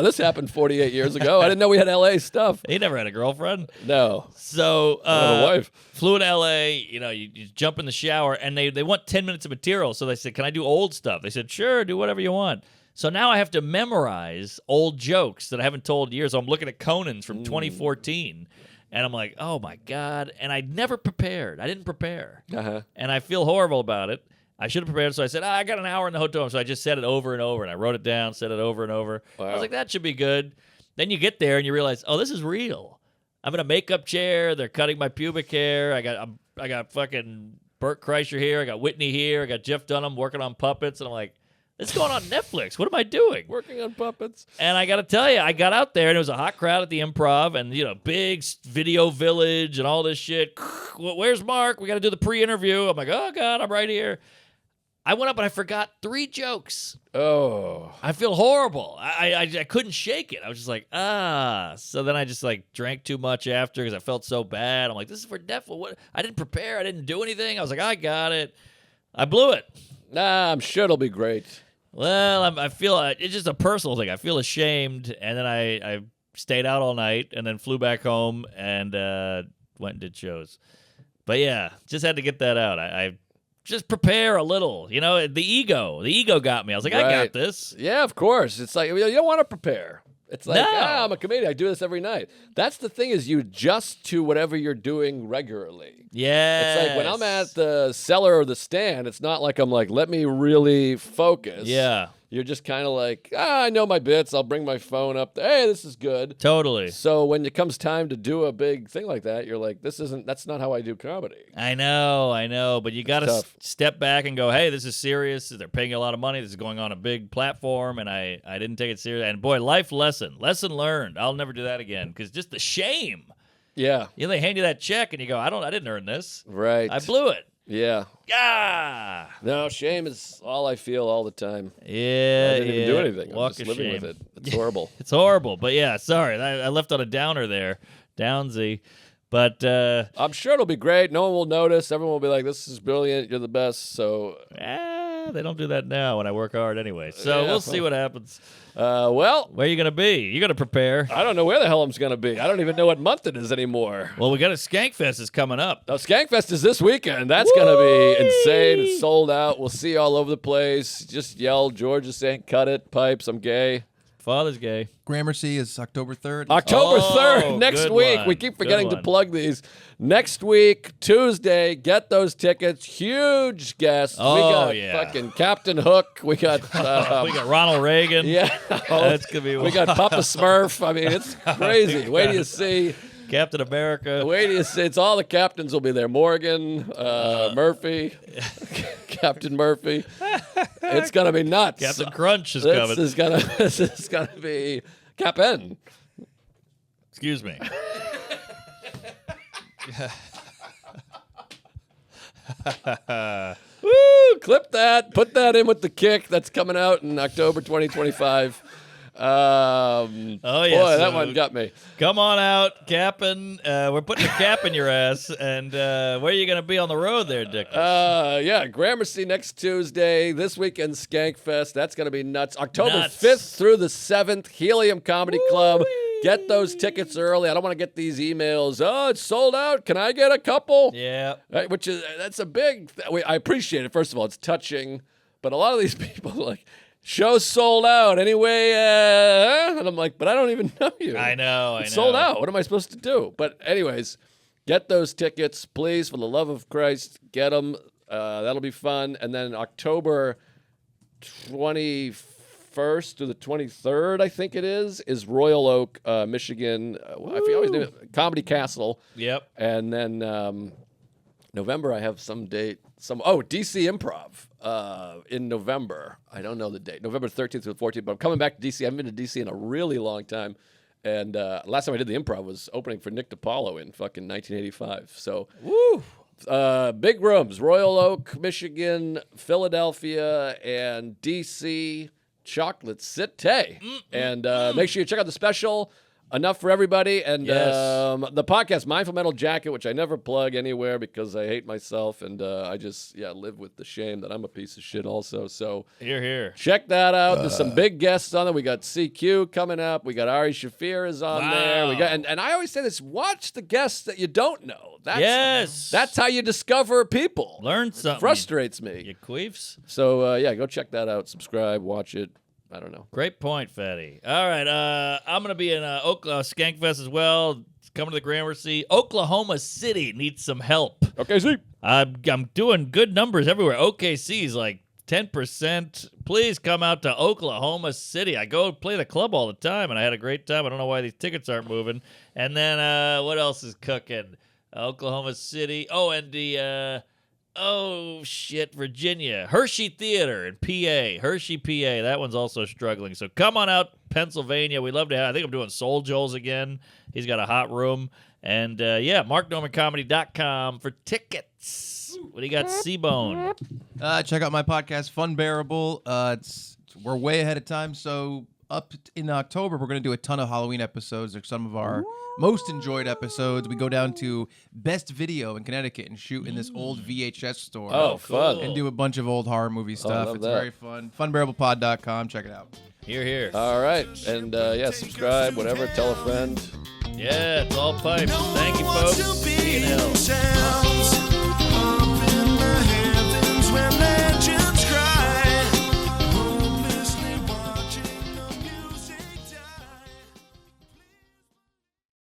this happened 48 years ago. I didn't know we had LA stuff. He never had a girlfriend. No. So, I have a wife. flew in LA, you jump in the shower, and they want 10 minutes of material. So they said, can I do old stuff? They said, sure, do whatever you want. So now I have to memorize old jokes that I haven't told in years. So I'm looking at Conan's from 2014, and I'm like, oh, my God. And I never prepared. I didn't prepare. Uh-huh. And I feel horrible about it. I should have prepared. So I said, I got an hour in the hotel room. So I just said it over and over, and I wrote it down, said it over and over. Wow. I was like, that should be good. Then you get there, and you realize, oh, this is real. I'm in a makeup chair. They're cutting my pubic hair. I got fucking Bert Kreischer here. I got Whitney here. I got Jeff Dunham working on puppets. And I'm like, this is going on Netflix. What am I doing? Working on puppets. And I got to tell you, I got out there, and it was a hot crowd at the Improv, and, big video village and all this shit. Where's Mark? We got to do the pre-interview. I'm like, oh, God, I'm right here. I went up, and I forgot 3 jokes. Oh. I feel horrible. I couldn't shake it. I was just like, So then I just, drank too much after because I felt so bad. I'm like, this is for Netflix. What? I didn't prepare. I didn't do anything. I was like, I got it. I blew it. Nah, I'm sure it'll be great. Well, I feel it's just a personal thing. I feel ashamed, and then I stayed out all night, and then flew back home and went and did shows. But yeah, just had to get that out. I just prepare a little. The ego got me. I was like, I got this. Yeah, of course. It's like you don't want to prepare. It's like, No. I'm a comedian. I do this every night. That's the thing is you adjust to whatever you're doing regularly. Yeah. It's like when I'm at the cellar or the stand, it's not like I'm like, let me really focus. Yeah. You're just kind of like, I know my bits. I'll bring my phone up. Hey, this is good. Totally. So when it comes time to do a big thing like that, you're like, that's not how I do comedy. I know, but you got to Tough. step back and go, hey, this is serious. They're paying you a lot of money. This is going on a big platform, and I didn't take it serious. And boy, lesson learned. I'll never do that again because just the shame. Yeah. They hand you that check, and you go, I didn't earn this. Right. I blew it. Yeah. Ah. No, shame is all I feel all the time. Yeah, I didn't even do anything. Walk I'm just of living shame. with it. It's horrible. It's horrible, but yeah, sorry. I left on a downer there. Downsy. But I'm sure it'll be great. No one will notice. Everyone will be like, this is brilliant. You're the best. So, they don't do that now when I work hard anyway. So Yeah, we'll see what happens. well, Where are you going to be? You got to prepare. I don't know where the hell I'm going to be. I don't even know what month it is anymore. Well, we got a Skankfest is coming up. Now, Skankfest is this weekend. That's going to be insane. It's sold out. We'll see you all over the place. Just yell, Georgia saying, cut it, pipes, I'm gay. Father's gay. Gramercy is October 3rd. October Oh, 3rd, next good week. one. We keep Good forgetting to one. plug these. Next week, Tuesday, get those tickets. Huge guests. We Oh, got yeah. fucking Captain Hook. We got... We got Ronald Reagan. yeah. That's going to be We got Papa Smurf. I mean, it's crazy. Wait till you see. Captain America. Wait till you see. It's all the captains will be there. Morgan, Murphy, Captain Murphy. It's gonna be nuts. Captain Crunch is This coming. This is gonna be Cap'n. Excuse me. Woo! Clip that. Put that in with the kick. That's coming out in October 2025. Oh, yeah. Boy, that So one got me. come on out, Cap'n. We're putting a cap in your ass. And where are you going to be on the road there, Dick? Yeah, Gramercy next Tuesday. This weekend, Skankfest. That's going to be nuts. October Nuts. 5th through the 7th, Helium Comedy Club. Get those tickets early. I don't want to get these emails. Oh, it's sold out. Can I get a couple? Yeah. Right, that's a big. I appreciate it. First of all, it's touching, but a lot of these people like show's sold out anyway, and I'm like, but I don't even know you. I know. It's sold out. What am I supposed to do? But anyways, get those tickets, please, for the love of Christ. Get them. That'll be fun. And then October 21st to the 23rd, I think it is Royal Oak, Michigan. I always do it. Comedy Castle. Yep. And then November, I have some date. DC Improv in November. I don't know the date. November 13th through the 14th. But I'm coming back to DC. I haven't been to DC in a really long time. And last time I did the Improv was opening for Nick DiPaolo in fucking 1985. So, Woo. big rooms: Royal Oak, Michigan, Philadelphia, and DC. Chocolate City. And make sure you check out the special. Enough for everybody. And Yes. the podcast, Mindful Mental Jacket, which I never plug anywhere because I hate myself. And I just, live with the shame that I'm a piece of shit also. So Here. check that out. There's some big guests on there. We got CQ coming up. We got Ari Shafir is on there. We got, and I always say this, watch the guests that you don't know. That's how you discover people. Learn something. Frustrates me. You queefs. So, go check that out. Subscribe, watch it. I don't know. Great point, Fatty. All right, I'm going to be in Skankfest as well. Coming to the Gramercy. Oklahoma City needs some help. Okay, see. I'm doing good numbers everywhere. OKC is like 10%. Please come out to Oklahoma City. I go play the club all the time, and I had a great time. I don't know why these tickets aren't moving. And then what else is cooking? Oklahoma City. Oh, and the... Virginia. Hershey Theater in PA. Hershey, PA. That one's also struggling. So come on out, Pennsylvania. We love to have. I think I'm doing Soul Joel's again. He's got a hot room. And, marknormancomedy.com for tickets. What do you got, C-Bone? Check out my podcast, Fun Bearable. We're way ahead of time, so up in October, we're going to do a ton of Halloween episodes. They're some of our most enjoyed episodes. We go down to Best Video in Connecticut and shoot in this old VHS store. Oh, fun. And do a bunch of old horror movie stuff. love It's that. very fun. Funbearablepod.com. Check it out. Here. All right. And, subscribe, whatever. Tell a friend. Yeah, it's all pipes. No Thank you, one wants folks. to be See you in hell. themselves.